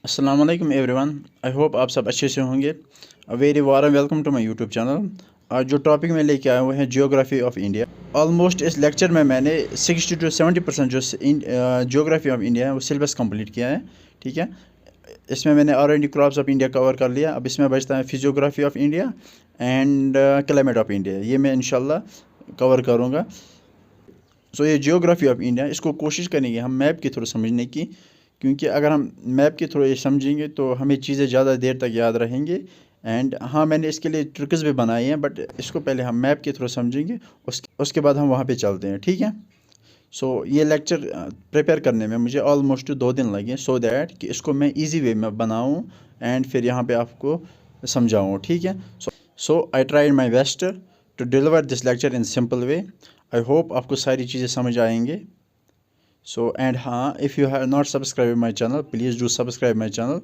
अस्सलाम वालेकुम everyone. I hope आप सब अच्छे से होंगे। Very warm welcome to my YouTube channel. आज जो टॉपिक मैं लेके आया हूँ है जियोग्राफी ऑफ इंडिया। ऑलमोस्ट इस लेक्चर में मैंने 60 to 70% जो जियोग्राफी ऑफ इंडिया है वो सिलेबस कंप्लीट किया है। ठीक है, इसमें मैंने already crops of India cover कर लिया। अब इसमें बचता है physiography of India and climate of India. ये मैं इंशाल्लाह कवर करूँगा। सो ये जियोग्राफी ऑफ इंडिया, इसको कोशिश करेंगे हम मैप के थ्रू समझने की, क्योंकि अगर हम मैप के थ्रू ये समझेंगे तो हमें चीज़ें ज़्यादा देर तक याद रहेंगे। एंड हाँ, मैंने इसके लिए ट्रिक्स भी बनाए हैं, बट इसको पहले हम मैप के थ्रू समझेंगे, उसके बाद हम वहाँ पे चलते हैं। ठीक है। सो ये लेक्चर प्रिपेयर करने में मुझे ऑलमोस्ट 2 दिन लगे, सो दैट कि इसको मैं ईजी वे में बनाऊँ एंड फिर यहाँ पे आपको समझाऊँ। ठीक है। So I tried my best to deliver this lecture in simple way. I hope आपको सारी चीज़ें समझ आएंगे। सो एंड हाँ, if you have not subscribe my channel, please do subscribe my channel.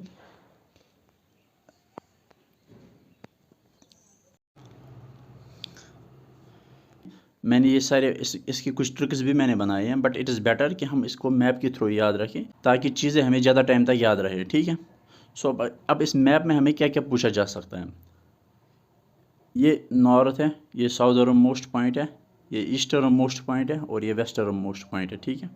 मैंने ये सारे इसकी कुछ ट्रिक्स भी मैंने बनाए हैं, बट इट इज़ बेटर कि हम इसको मैप के थ्रू याद रखें ताकि चीज़ें हमें ज़्यादा टाइम तक याद रहे। ठीक है। सो अब इस मैप में हमें क्या क्या पूछा जा सकता है। ये नॉर्थ है, ये साउदर्न मोस्ट पॉइंट है, ये ईस्टर्न मोस्ट पॉइंट है और ये वेस्टर्न मोस्ट पॉइंट है। ठीक है।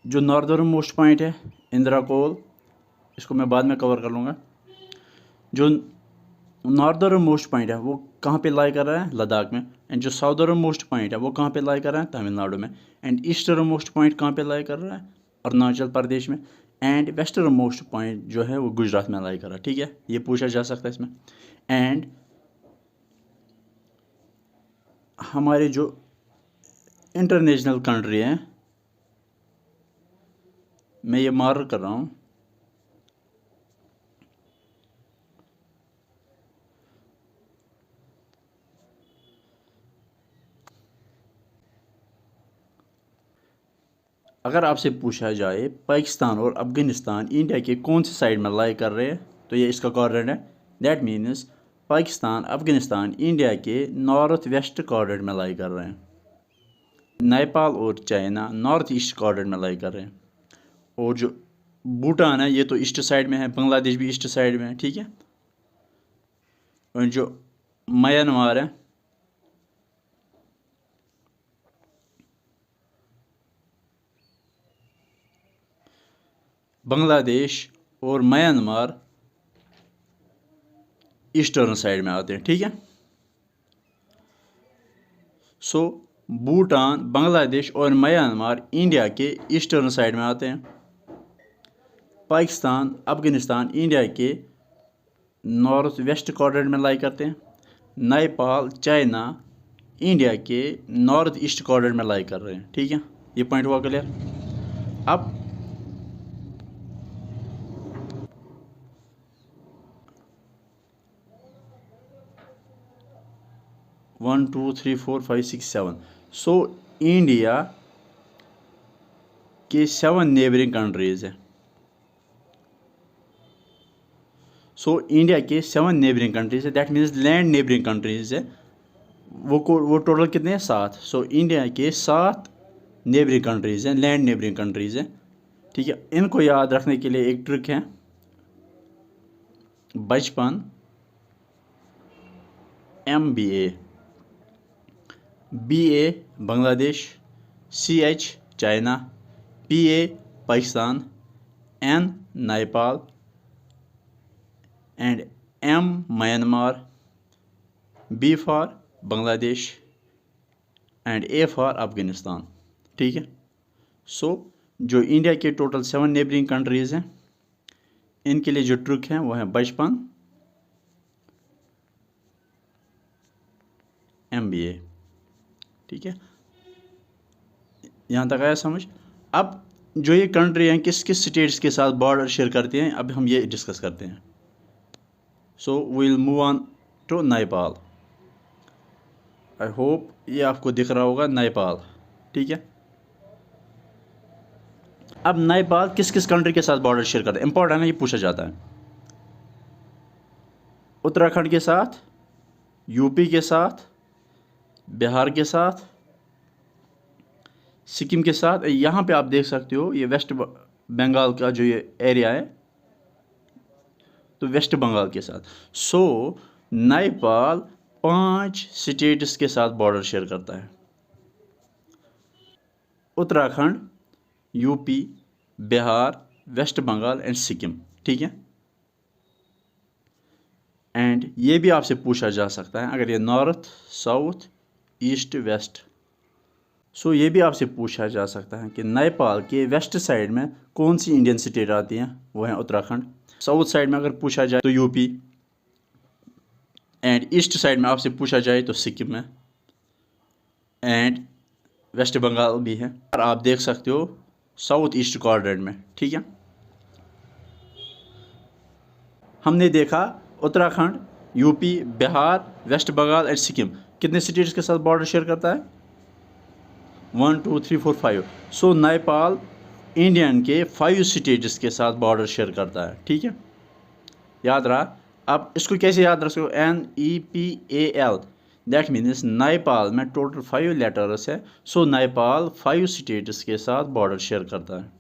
जो नॉर्दर्न मोस्ट पॉइंट है इंदिरा कोल, इसको मैं बाद में कवर कर लूँगा। जो नॉर्दर्न मोस्ट पॉइंट है वो कहाँ पे लाई कर रहा है, लद्दाख में। एंड जो साउदर्न मोस्ट पॉइंट है वो कहाँ पे लाई कर रहा है, तमिलनाडु में। एंड ईस्टर्न मोस्ट पॉइंट कहाँ पे लाई कर रहा है, अरुणाचल प्रदेश में। एंड वेस्टर्न मोस्ट पॉइंट जो है वो गुजरात में लाई कर रहा है। ठीक है, ये पूछा जा सकता है इसमें। एंड हमारे जो इंटरनेशनल कंट्री हैं, मैं ये मार्क कर रहा हूँ। अगर आपसे पूछा जाए पाकिस्तान और अफ़गानिस्तान इंडिया के कौन से साइड में लाई कर रहे हैं, तो ये इसका कोऑर्डिनेट है। That means Pakistan Afghanistan India के नॉर्थ वेस्ट कोऑर्डिनेट में लाई कर रहे हैं। नेपाल और चाइना नॉर्थ ईस्ट कोऑर्डिनेट में लाई कर रहे हैं। और जो भूटान है ये तो ईस्ट साइड में है, बांग्लादेश भी ईस्ट साइड में है। ठीक है। और जो म्यांमार है, बांग्लादेश और म्यांमार ईस्टर्न साइड में आते हैं। ठीक है। सो भूटान, बांग्लादेश और म्यांमार इंडिया के ईस्टर्न साइड में आते हैं। पाकिस्तान अफ़गानिस्तान इंडिया के नॉर्थ वेस्ट कोऑर्डिनेट में लाई करते हैं। नेपाल चाइना इंडिया के नॉर्थ ईस्ट कोऑर्डिनेट में लाई कर रहे हैं। ठीक है, ये पॉइंट हुआ क्लियर। अब 1 2 3 4 5 6 7, सो इंडिया के 7 नेबरिंग कंट्रीज़ हैं। सो इंडिया के 7 नेबरिंग कंट्रीज़ है, that means land neighbouring countries है। वो टोटल कितने हैं, 7। सो इंडिया के 7 नेबरिंग कंट्रीज़ हैं, लैंड नेबरिंग कंट्रीज़ हैं। ठीक है, इनको याद रखने के लिए एक ट्रिक है, बचपन MBA, BA Bangladesh, CH China, PA Pakistan, N Nepal and M Myanmar, B for Bangladesh and A for Afghanistan. ठीक है। सो जो इंडिया के टोटल 7 नेबरिंग कंट्रीज़ हैं, इनके लिए जो ट्रिक हैं वो है बचपन MBA। ठीक है, यहाँ तक आया समझ। अब जो ये कंट्री हैं किस किस स्टेट्स के साथ बॉर्डर शेयर करते हैं, अब हम ये डिस्कस करते हैं। So we will move on to Nepal. I hope ये आपको दिख रहा होगा, नेपाल। ठीक है। अब नेपाल किस किस कंट्री के साथ बॉर्डर शेयर करता है, इंपॉर्टेंट है, ये पूछा जाता है। उत्तराखंड के साथ, यूपी के साथ, बिहार के साथ, सिक्किम के साथ। यहाँ पे आप देख सकते हो ये बंगाल का जो ये एरिया है तो वेस्ट बंगाल के साथ। सो नेपाल 5 स्टेट्स के साथ बॉर्डर शेयर करता है। Uttarakhand, UP, Bihar, West Bengal and Sikkim. ठीक है। एंड ये भी आपसे पूछा जा सकता है अगर ये नॉर्थ, साउथ, ईस्ट, वेस्ट। सो ये भी आपसे पूछा जा सकता है कि नेपाल के वेस्ट साइड में कौन सी इंडियन स्टेट आती हैं, वो है उत्तराखंड। साउथ साइड में अगर पूछा जाए तो यूपी, एंड ईस्ट साइड में आपसे पूछा जाए तो सिक्किम में, एंड वेस्ट बंगाल भी है। और आप देख सकते हो साउथ ईस्ट क्वाड्रेंट में। ठीक है। हमने देखा Uttarakhand, UP, Bihar, West Bengal and Sikkim कितने स्टेट्स के साथ बॉर्डर शेयर करता है? 1 2 3 4 5। सो नेपाल इंडियन के 5 स्टेट्स के साथ बॉर्डर शेयर करता है। ठीक है, याद रहा। अब इसको कैसे याद रख सकते? NEPAL, दैट मीन्स नेपाल में टोटल 5 लेटर्स है। सो नेपाल 5 स्टेट्स के साथ बॉर्डर शेयर करता है।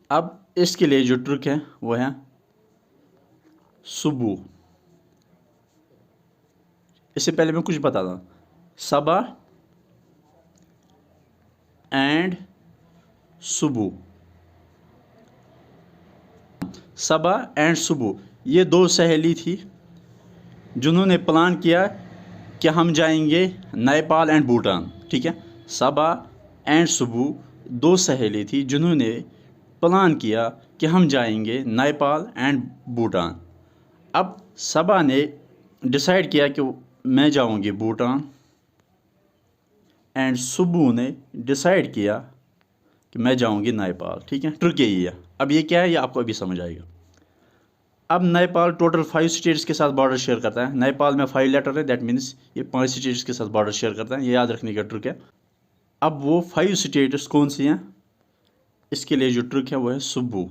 अब इसके लिए जो ट्रिक है वो है सुबू। इससे पहले मैं कुछ बता दूं, सबा एंड सुबू। सबा एंड सुबू ये 2 सहेली थी जिन्होंने प्लान किया कि हम जाएंगे नेपाल एंड भूटान। ठीक है। सबा एंड सुबू 2 सहेली थी जिन्होंने प्लान किया कि हम जाएंगे नेपाल एंड भूटान। अब सबा ने डिसाइड किया कि मैं जाऊंगी भूटान, एंड सुबू ने डिसाइड किया कि मैं जाऊंगी नेपाल। ठीक है, ट्रिक यही है। अब ये क्या है ये आपको अभी समझ आएगा। अब नेपाल टोटल 5 स्टेट्स के साथ बॉर्डर शेयर करता है। नेपाल में 5 लेटर है, दैट मीन्स ये 5 स्टेट्स के साथ बॉर्डर शेयर करता है। ये याद रखने का ट्रिक है। अब वो 5 स्टेट्स कौन सी हैं, इसके लिए जो ट्रिक है वो है सुबू,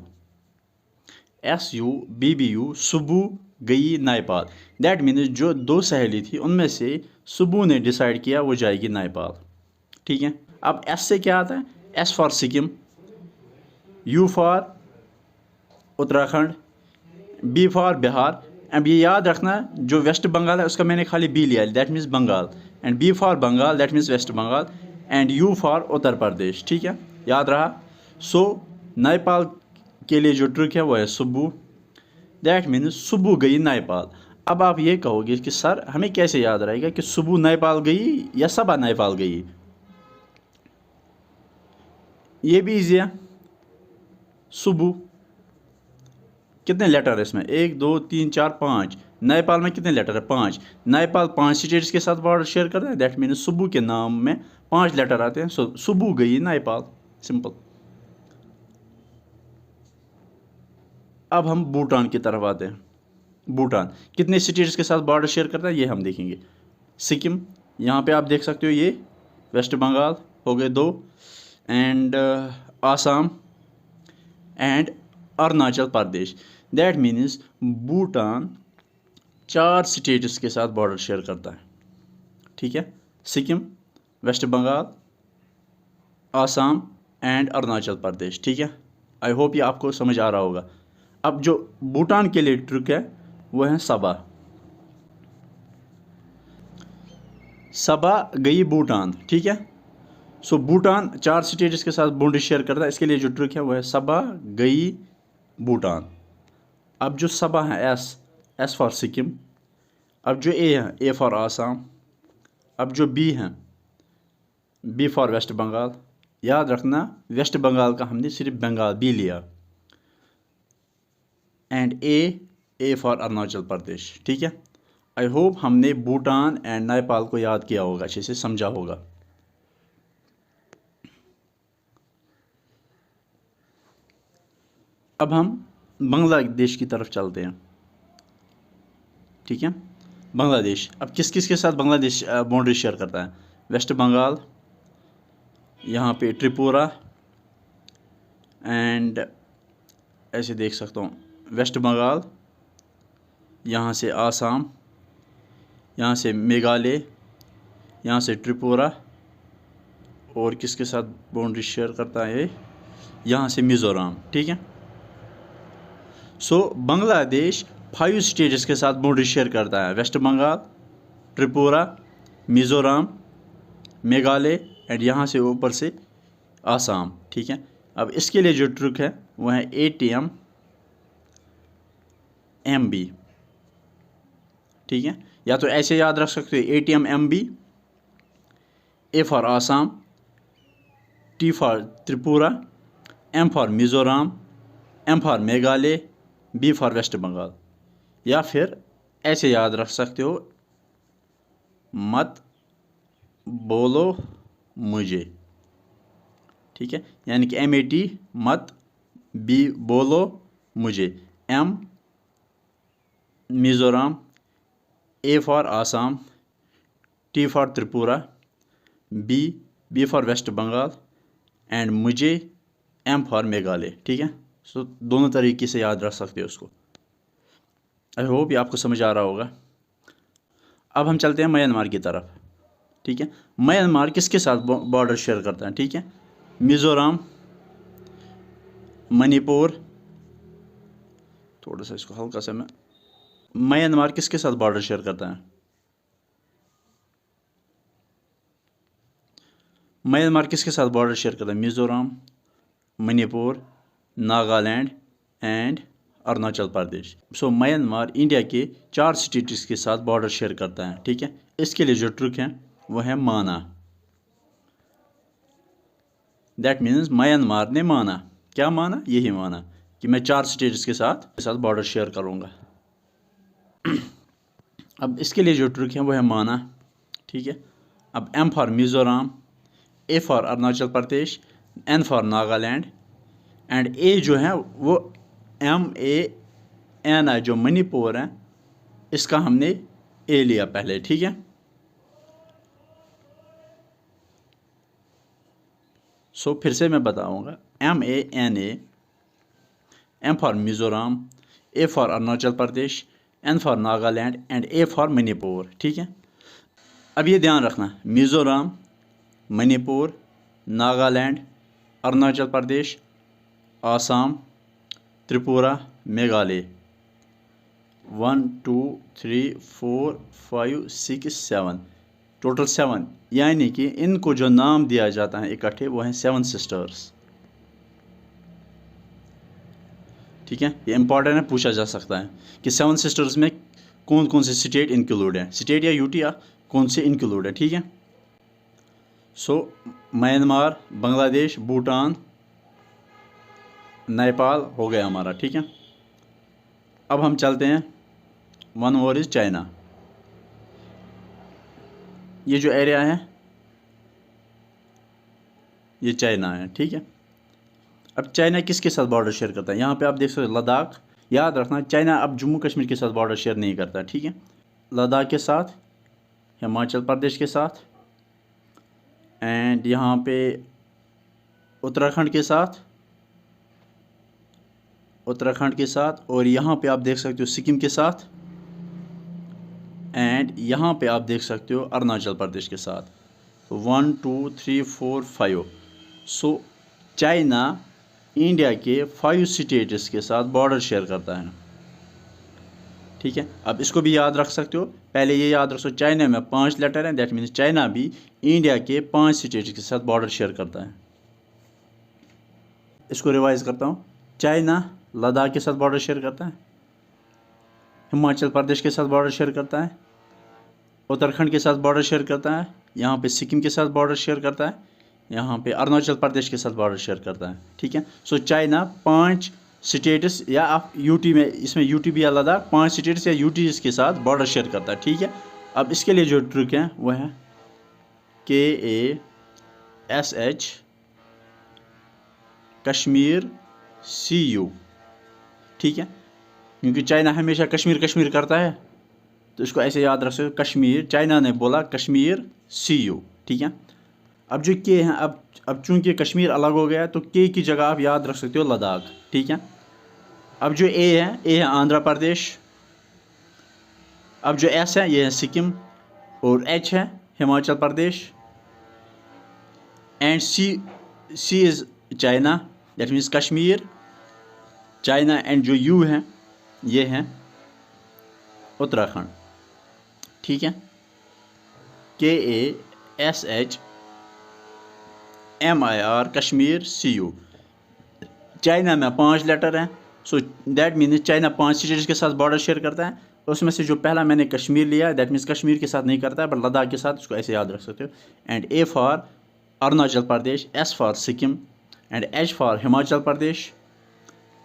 SUBBU, सुबू गई नेपाल। दैट मीन्स जो 2 सहेली थी उनमें से सुबू ने डिसाइड किया वो जाएगी नेपाल। ठीक है। अब S से क्या आता है? S for Sikkim, U for Uttarakhand, B for Bihar. अब ये याद रखना जो वेस्ट बंगाल है उसका मैंने खाली B लिया, that means Bengal, and B for Bengal, that means West Bengal, and U for Uttar Pradesh. ठीक है, याद रहा। सो नेपाल के लिए जो ट्रिक है वो है सुबू, दैट मीन्स सुबू गई नेपाल। अब आप ये कहोगे कि सर हमें कैसे याद रहेगा कि सुबू नेपाल गई या सबा नेपाल गई? ये भी ईजी है। सुबू कितने लेटर है इसमें? 1 2 3 4 5। नेपाल में कितने लेटर है? 5। नेपाल 5 स्टेट्स के साथ बॉर्डर शेयर करता है, दैट मीन्स सुबू के नाम में 5 लेटर आते हैं। सो सुबू गई नेपाल, सिंपल। अब हम भूटान की तरफ आते हैं। भूटान कितने स्टेट्स के साथ बॉर्डर शेयर करता है ये हम देखेंगे। सिक्किम, यहाँ पे आप देख सकते हो, ये वेस्ट बंगाल हो गए 2, and Assam and Arunachal Pradesh. That means Bhutan 4 states के साथ बॉर्डर शेयर करता है। ठीक है, सिक्किम, वेस्ट बंगाल, आसाम एंड अरुणाचल प्रदेश। ठीक है, आई होप ये आपको समझ आ रहा होगा। अब जो भूटान के लिए ट्रिक है वो है सबा। सबा गई भूटान। ठीक है। सो भूटान 4 स्टेट्स के साथ बाउंड्री शेयर करता है, इसके लिए जो ट्रिक है वो है सबा गई भूटान। अब जो सबा है एस फॉर सिक्किम। अब जो ए है ए फॉर आसाम। अब जो बी है बी फॉर वेस्ट बंगाल। याद रखना वेस्ट बंगाल का हमने सिर्फ बंगाल बी लिया, एंड ए फॉर अरुणाचल प्रदेश। ठीक है, आई होप हमने भूटान एंड नेपाल को याद किया होगा, अच्छे से समझा होगा। अब हम बांग्लादेश की तरफ चलते हैं। ठीक है, बांग्लादेश। अब किस किस के साथ बांग्लादेश बाउंड्री शेयर करता है? वेस्ट बंगाल, यहाँ पे त्रिपुरा, एंड ऐसे देख सकता हूँ वेस्ट बंगाल, यहाँ से आसाम, यहाँ से मेघालय, यहाँ से त्रिपुरा, और किसके साथ बाउंड्री शेयर करता है, यहाँ से मिज़ोरम, ठीक है। सो बांग्लादेश 5 स्टेट्स के साथ बाउंड्री शेयर करता है, वेस्ट बंगाल, त्रिपुरा, मिज़ोरम, मेघालय एंड यहाँ से ऊपर से आसाम, ठीक है। अब इसके लिए जो ट्रिक है वो है ATM MB, ठीक है। या तो ऐसे याद रख सकते हो ATM MB, A for Assam, T for Tripura, M for Mizoram, M for Meghalaya, B for waste Bengal. या फिर ऐसे याद रख सकते हो, मत बोलो मुझे, ठीक है। यानी कि MAT मत, B बोलो मुझे, M Mizoram, A for Assam, T for Tripura, B for waste Bengal and मुझे M फॉर मेघालय, ठीक है। सो दोनों तरीके से याद रख सकते हो उसको। आई होप ये आपको समझ आ रहा होगा। अब हम चलते हैं म्यांमार की तरफ, ठीक है। म्यांमार किसके साथ बॉर्डर शेयर करता है, ठीक है। मिज़ोरम, मणिपुर, थोड़ा सा इसको हल्का सा मैं, म्यांमार किसके साथ बॉर्डर शेयर करता है, म्यांमार किसके साथ बॉर्डर शेयर करता है, Mizoram, Manipur, Nagaland and Arunachal Pradesh. So Myanmar India के 4 स्टेट्स के साथ बॉर्डर शेयर करता है, ठीक है। इसके लिए जो ट्रिक है वो है माना। दैट मीन्स म्यांमार ने माना, क्या माना, यही माना कि मैं 4 स्टेट्स के साथ बॉर्डर शेयर करूँगा। अब इसके लिए जो ट्रिक है वो है माना, ठीक है। अब M for Mizoram, A for Arunachal Pradesh, N for Nagaland and A जो है वो MAN जो मणिपुर है, इसका हमने A लिया पहले, ठीक है। सो फिर से मैं बताऊंगा, MANA, M for Mizoram, A for Arunachal Pradesh, N for Nagaland and A for Manipur, ठीक है। अब ये ध्यान रखना, मिज़ोरम, मणिपुर, नागालैंड, अरुणाचल प्रदेश, आसाम, त्रिपुरा, मेघालय, 1 2 3 4 5 6 7, टोटल 7, यानी कि इनको जो नाम दिया जाता है इकट्ठे वो हैं 7 सिस्टर्स, ठीक है। ये इंपॉर्टेंट है, पूछा जा सकता है कि 7 सिस्टर्स में कौन कौन से स्टेट इंक्लूड हैं, स्टेट या यूटी या कौन से इंक्लूड है, ठीक है। सो म्यांमार, बांग्लादेश, भूटान, नेपाल हो गया हमारा, ठीक है। अब हम चलते हैं, वन और इज चाइना। ये जो एरिया है ये चाइना है, ठीक है। अब चाइना किसके साथ बॉर्डर शेयर करता है, यहाँ पे आप देख सकते हो लद्दाख। याद रखना, चाइना अब जम्मू कश्मीर के साथ बॉर्डर शेयर नहीं करता, ठीक है। लद्दाख के साथ, हिमाचल प्रदेश के साथ एंड यहाँ पे उत्तराखंड के साथ और यहाँ पे आप देख सकते हो सिक्किम के साथ एंड यहाँ पे आप देख सकते हो अरुणाचल प्रदेश के साथ। 1 2 3 4 5। सो चाइना इंडिया के 5 स्टेट्स के साथ बॉर्डर शेयर करता है, ठीक है। अब इसको भी याद रख सकते हो, पहले ये याद रखो चाइना में 5 लेटर हैं, दैट मीन्स चाइना भी इंडिया के 5 स्टेट्स के साथ बॉर्डर शेयर करता है। इसको रिवाइज करता हूँ, चाइना लद्दाख के साथ बॉर्डर शेयर करता है, हिमाचल प्रदेश के साथ बॉर्डर शेयर करता है, उत्तराखंड के साथ बॉर्डर शेयर करता है, यहाँ पे सिक्किम के साथ बॉर्डर शेयर करता है, यहाँ पे अरुणाचल प्रदेश के साथ बॉर्डर शेयर करता है, ठीक है। सो चाइना 5 स्टेट्स या आप यूटी में, इसमें यूटी भी अलग, 5 स्टेट्स या यूटी के साथ बॉर्डर शेयर करता है, ठीक है। अब इसके लिए जो ट्रिक है वो है KASH कश्मीर CU, ठीक है। क्योंकि चाइना हमेशा कश्मीर कश्मीर करता है तो इसको ऐसे याद रख सकते हो, कश्मीर, चाइना ने बोला कश्मीर CU, ठीक है। अब जो के हैं, अब चूंकि कश्मीर अलग हो गया तो के की जगह आप याद रख सकते हो लद्दाख, ठीक है। अब जो ए है आंध्र प्रदेश, अब जो S है ये है सिक्किम और H है Himachal Pradesh and C is China, that means Kashmir, China, and जो यू हैं ये हैं उत्तराखंड। ठीक है, KASHMIR कश्मीर CU। चाइना में 5 लेटर हैं, so that means China 5 states के साथ बॉर्डर शेयर करता है। उसमें से जो पहला मैंने कश्मीर लिया, दैट मीन्स कश्मीर के साथ नहीं करता है बट लद्दाख के साथ, इसको ऐसे याद रख सकते हो। And A for Arunachal Pradesh, S for Sikkim, and H for Himachal Pradesh.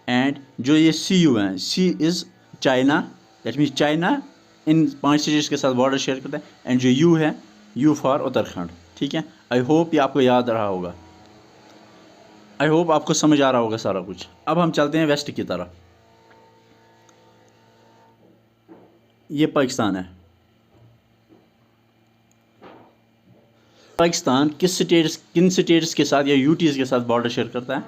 And जो ये CU हैं, C is China, that means China in 5 states के साथ बॉर्डर शेयर करता है। एंड जो U है, U फॉर उत्तराखंड। ठीक है, आई होप ये आपको याद रहा होगा, आई होप आपको समझ आ रहा होगा सारा कुछ। अब हम चलते हैं वेस्ट की तरफ। ये पाकिस्तान है। पाकिस्तान किन स्टेट्स के साथ या यूटीज़ के साथ बॉर्डर शेयर करता है?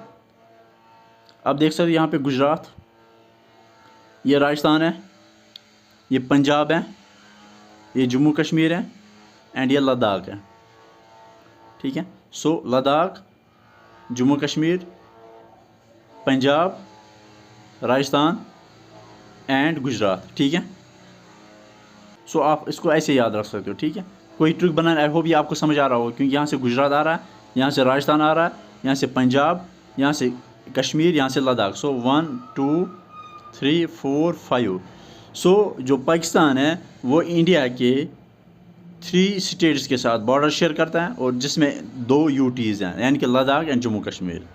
आप देख सकते हो यहाँ पे गुजरात, ये राजस्थान है, ये पंजाब है, ये जम्मू कश्मीर है, एंड ये लद्दाख है। ठीक है, सो लद्दाख, जम्मू कश्मीर, पंजाब, राजस्थान एंड गुजरात। ठीक है, सो आप इसको ऐसे याद रख सकते हो। ठीक है, कोई ट्रिक बनाना, आई होप ये आपको समझ आ रहा होगा, क्योंकि यहाँ से गुजरात आ रहा है, यहाँ से राजस्थान आ रहा है, यहाँ से पंजाब, यहाँ से कश्मीर, यहाँ से लद्दाख। सो 1 2 3 4 5। सो जो पाकिस्तान है वो इंडिया के 3 स्टेट्स के साथ बॉर्डर शेयर करता है, और जिसमें 2 यूटीज़ हैं, यानी कि लद्दाख एंड जम्मू कश्मीर।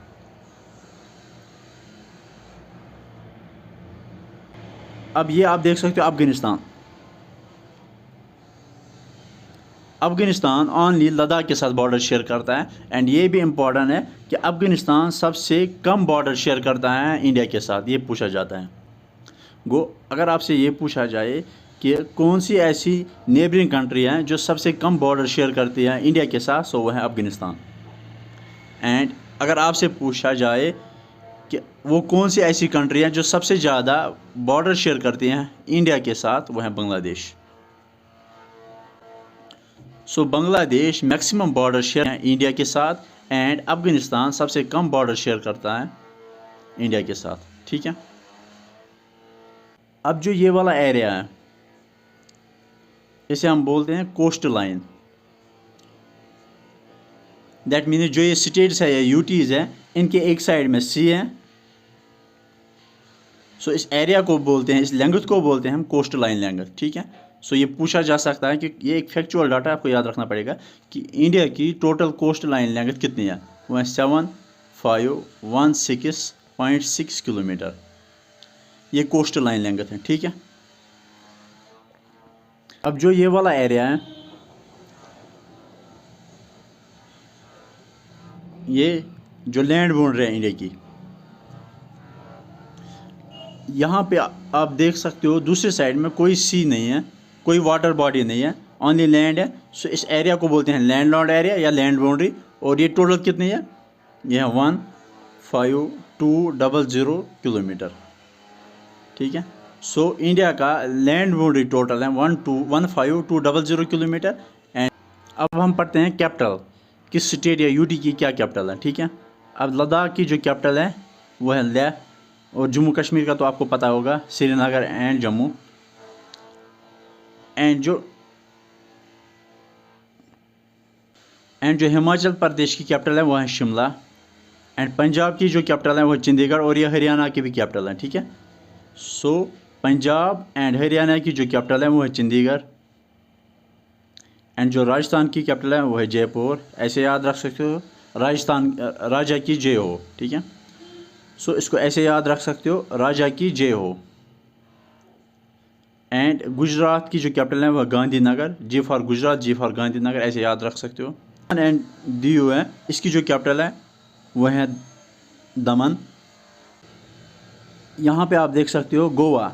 अब ये आप देख सकते हो अफगानिस्तान। अफगानिस्तान ओनली लद्दाख के साथ बॉर्डर शेयर करता है। एंड ये भी इम्पॉर्टेंट है कि अफगानिस्तान सबसे कम बॉर्डर शेयर करता है इंडिया के साथ, ये पूछा जाता है। अगर आपसे ये पूछा जाए कि कौन सी ऐसी नेबरिंग कंट्री हैं जो सबसे कम बॉर्डर शेयर करती है इंडिया के साथ, सो वो है अफगानिस्तान। एंड अगर आपसे पूछा जाए कि वो कौन सी ऐसी कंट्री हैं जो सबसे ज़्यादा बॉर्डर शेयर करती हैं इंडिया के साथ, वो है बांग्लादेश। सो बांग्लादेश मैक्सिमम बॉर्डर शेयर है इंडिया के साथ, एंड अफगानिस्तान सबसे कम बॉर्डर शेयर करता है इंडिया के साथ। ठीक है, अब जो ये वाला एरिया है इसे हम बोलते हैं कोस्ट लाइन। दैट मीन्स जो ये स्टेट्स है या यूटीज़ है, इनके एक साइड में सी है, सो इस एरिया को बोलते हैं, इस लेंथ को बोलते हैं हम कोस्ट लाइन लेंथ। ठीक है, सो ये पूछा जा सकता है कि ये एक फैक्चुअल डाटा आपको याद रखना पड़ेगा कि इंडिया की टोटल कोस्ट लाइन लेंथ कितनी है, वो है 7516.6 किलोमीटर। ये कोस्ट लाइन लेंथ है। ठीक है, अब जो ये वाला एरिया है, ये जो लैंड बाउंड्री है इंडिया की, यहाँ पे आप देख सकते हो दूसरी साइड में कोई सी नहीं है, कोई वाटर बॉडी नहीं है, ओनली लैंड है। सो इस एरिया को बोलते हैं लैंड लॉर्ड एरिया या लैंड बाउंड्री। और ये टोटल कितनी है, ये है 15200 किलोमीटर। ठीक है, सो इंडिया का लैंड बाउंड्री टोटल है 15200 किलोमीटर। एंड अब हम पढ़ते हैं कैपिटल, किस स्टेट या यूटी की क्या कैपिटल है। ठीक है, अब लद्दाख की जो कैपिटल है वो है लेह, और जम्मू कश्मीर का तो आपको पता होगा श्रीनगर एंड जम्मू। एंड जो हिमाचल प्रदेश की कैपिटल है वो है शिमला। एंड पंजाब की जो कैपिटल है वो है चंडीगढ़, और ये हरियाणा की भी कैपिटल है। ठीक है, सो पंजाब एंड हरियाणा की जो कैपिटल है वो है चंडीगढ़। एंड जो राजस्थान की कैपिटल है वो है जयपुर। ऐसे याद रख सकते हो, राजस्थान राजा की जय हो। ठीक है, सो इसको ऐसे याद रख सकते हो, राजा की जय हो। एंड गुजरात की जो कैपिटल है वह Gandhinagar, G for Gujarat, G for Gandhinagar, ऐसे याद रख सकते हो। एंड दीव है, इसकी जो कैपिटल है वह है दमन। यहाँ पे आप देख सकते हो गोवा,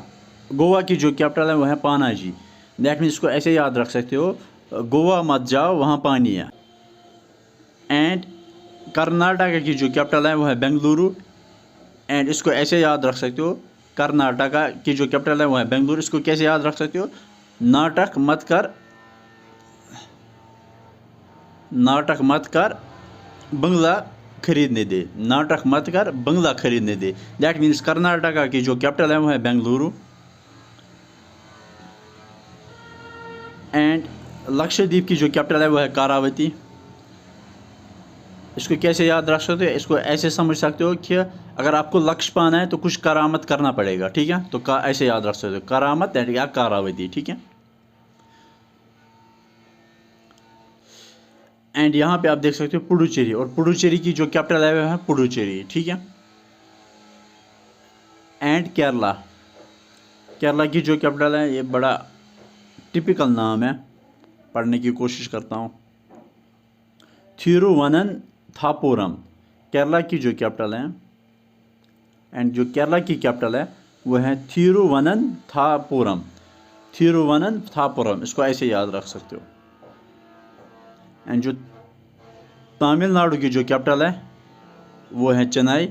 गोवा की जो कैपिटल है वह है पानाजी। दैट मीन्स इसको ऐसे याद रख सकते हो, गोवा मत जाओ वहाँ पानी है। एंड कर्नाटका की जो कैपिटल है वह है बेंगलुरु। एंड इसको ऐसे याद रख सकते हो, कर्नाटका की जो कैपिटल है वह है बेंगलुरु। इसको कैसे याद रख सकते हो, नाटक मत कर बंगला खरीदने दे, नाटक मत कर, बंगला खरीदने दे। दैट मीन्स कर्नाटका की जो कैपिटल है वो है बेंगलुरु, एंड लक्षद्वीप की जो कैपिटल है वो है कारावती। इसको कैसे याद रख सकते हो? इसको ऐसे समझ सकते हो कि अगर आपको लक्ष्य पाना है तो कुछ करामत करना पड़ेगा, ठीक है? तो ऐसे याद रख सकते हो, करामत या कारावती, ठीक है? एंड यहाँ पे आप देख सकते हो पुडुचेरी, और पुडुचेरी की जो कैपिटल है वो है पुडुचेरी, ठीक है? एंड केरला, केरला की जो कैपिटल है, ये बड़ा टिपिकल नाम है, पढ़ने की कोशिश करता हूँ, थिरुवनंतपुरम, केरला की जो कैपिटल है। एंड जो केरला की कैपिटल है वो है थिरुवनंतपुरम, थिरुवनंतपुरम, इसको ऐसे याद रख सकते हो। एंड जो तमिलनाडु की जो कैपिटल है वो है चेन्नई।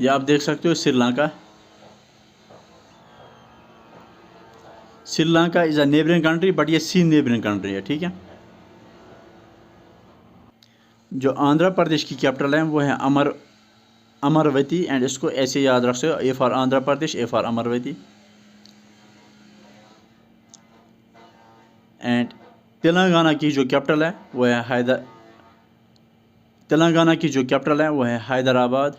ये आप देख सकते हो Sri Lanka, Sri Lanka is a neighbouring country, but ये सी नेबरिंग कंट्री है, ठीक है? जो आंध्र प्रदेश की कैपिटल है वो है अमरवती, एंड इसको ऐसे याद रख सकते हो, A for Andhra Pradesh, A for Amaravati. And Telangana की जो कैपिटल है वो है तेलंगाना की जो कैपिटल है वो है हैदराबाद।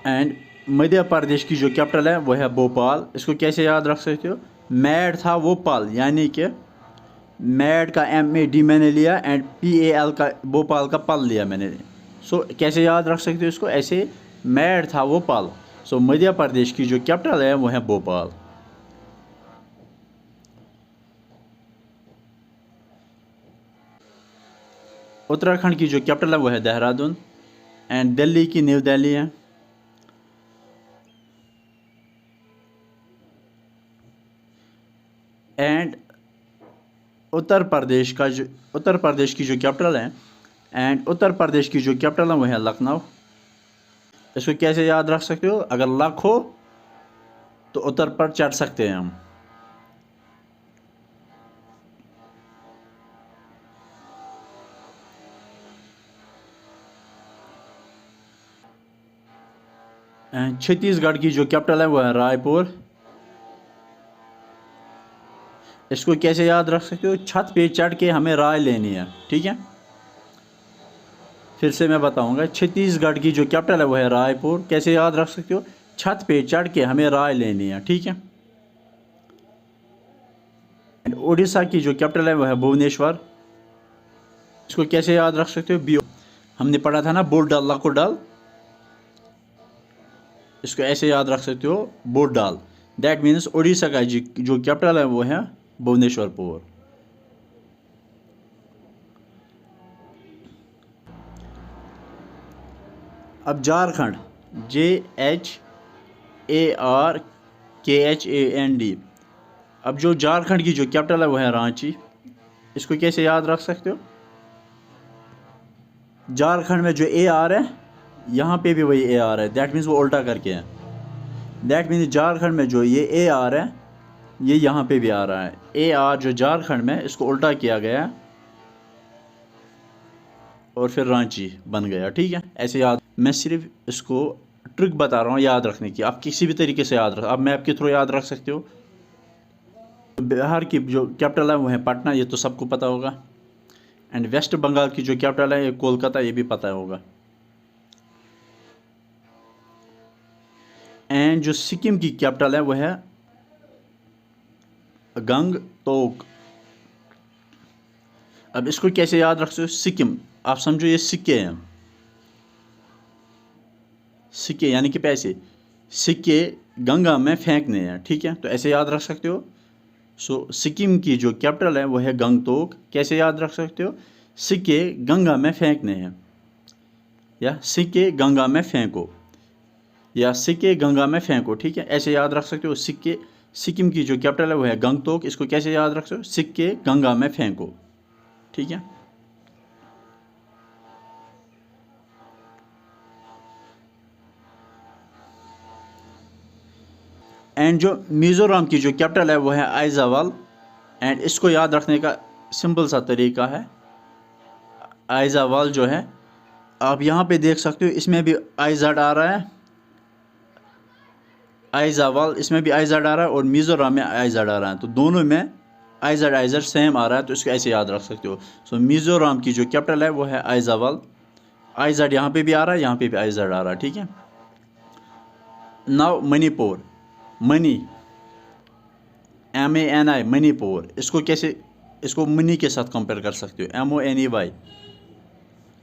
एंड मध्य प्रदेश की जो कैपिटल है वो है भोपाल। इसको कैसे याद रख सकते हो? मैड था वो पाल, यानी कि मैड का MAD मैंने लिया, एंड PAL का भोपाल का पल लिया मैंने। सो कैसे याद रख सकते हो इसको? ऐसे, मैड था वो पाल। सो मध्य प्रदेश की जो कैपिटल है वो है भोपाल। उत्तराखंड की जो कैपिटल है वो है देहरादून, एंड दिल्ली की न्यू दिल्ली है। एंड उत्तर प्रदेश की जो कैपिटल है, एंड उत्तर प्रदेश की जो कैपिटल है वो है लखनऊ। इसको कैसे याद रख सकते हो? अगर लक हो तो उत्तर पर चढ़ सकते हैं हम। एंड छत्तीसगढ़ की जो कैपिटल है वो है रायपुर। इसको कैसे याद रख सकते हो? छत पे चढ़ के हमें राय लेनी है, ठीक है? फिर से मैं बताऊंगा, छत्तीसगढ़ की जो कैपिटल है वो है रायपुर। कैसे याद रख सकते हो? छत पे चढ़ के हमें राय लेनी है, ठीक है? उड़ीसा की जो कैपिटल है वो है भुवनेश्वर। इसको कैसे याद रख सकते हो? हमने पढ़ा था ना, बोडल लकोडल, इसको ऐसे याद रख सकते हो, बोडल। दैट मीन्स उड़ीसा का जो कैपिटल है वो है भुवनेश्वरपुर। अब झारखंड, JHARKHAND। अब जो झारखंड की जो कैपिटल है वो है रांची। इसको कैसे याद रख सकते हो? झारखंड में जो AR है, यहाँ पे भी वही AR है, दैट मीन्स वो उल्टा करके है। दैट मीन्स झारखंड में जो ये AR है, ये यहाँ पे भी आ रहा है। AR जो झारखंड में, इसको उल्टा किया गया और फिर रांची बन गया, ठीक है? ऐसे याद, मैं सिर्फ इसको ट्रिक बता रहा हूँ याद रखने की, आप किसी भी तरीके से याद रख, आप मैप के थ्रू याद रख सकते हो। बिहार की जो कैपिटल है वो है पटना, ये तो सबको पता होगा। एंड वेस्ट बंगाल की जो कैपिटल है ये कोलकाता, ये भी पता होगा। एंड जो सिक्किम की कैपिटल है वो है गंगटोक। अब इसको कैसे याद रख सकते हो? सिक्किम, आप समझो ये सिक्के हैं, सिक्के यानी कि पैसे, सिक्के गंगा में फेंकने हैं, ठीक है? तो ऐसे याद रख सकते हो। सो सिक्किम की जो कैपिटल है वो है गंगटोक। कैसे याद रख सकते हो? सिक्के गंगा में फेंकने हैं, या सिक्के गंगा में फेंको, या सिक्के गंगा में फेंको, ठीक है? ऐसे याद रख सकते हो। सिक्किम की जो कैपिटल है वो है गंगटोक। इसको कैसे याद रख सकते हो? सिक्के गंगा में फेंको, ठीक है? एंड जो मिज़ोरम की जो कैपिटल है वो है आइज़ावाल। एंड इसको याद रखने का सिंपल सा तरीका है, आइज़ावाल जो है आप यहाँ पे देख सकते हो, इसमें भी आइज़ड आ रहा है, आइज़ावाल इसमें भी आइज़ड आ रहा है और मिज़ोरम में आइज़ड आ रहा है, तो दोनों में आइज़ड सेम आ रहा है, तो इसको ऐसे याद रख सकते हो। सो मिज़ोरम की जो कैपिटल है वो है आइज़ावाल। आइज़ड यहाँ पे भी आ रहा है, यहाँ पे भी आइज़ड आ रहा है, ठीक है। Now Manipur, money MANI Manipur, इसको कैसे, इसको मनी के साथ कंपेयर कर सकते हो, MONEY।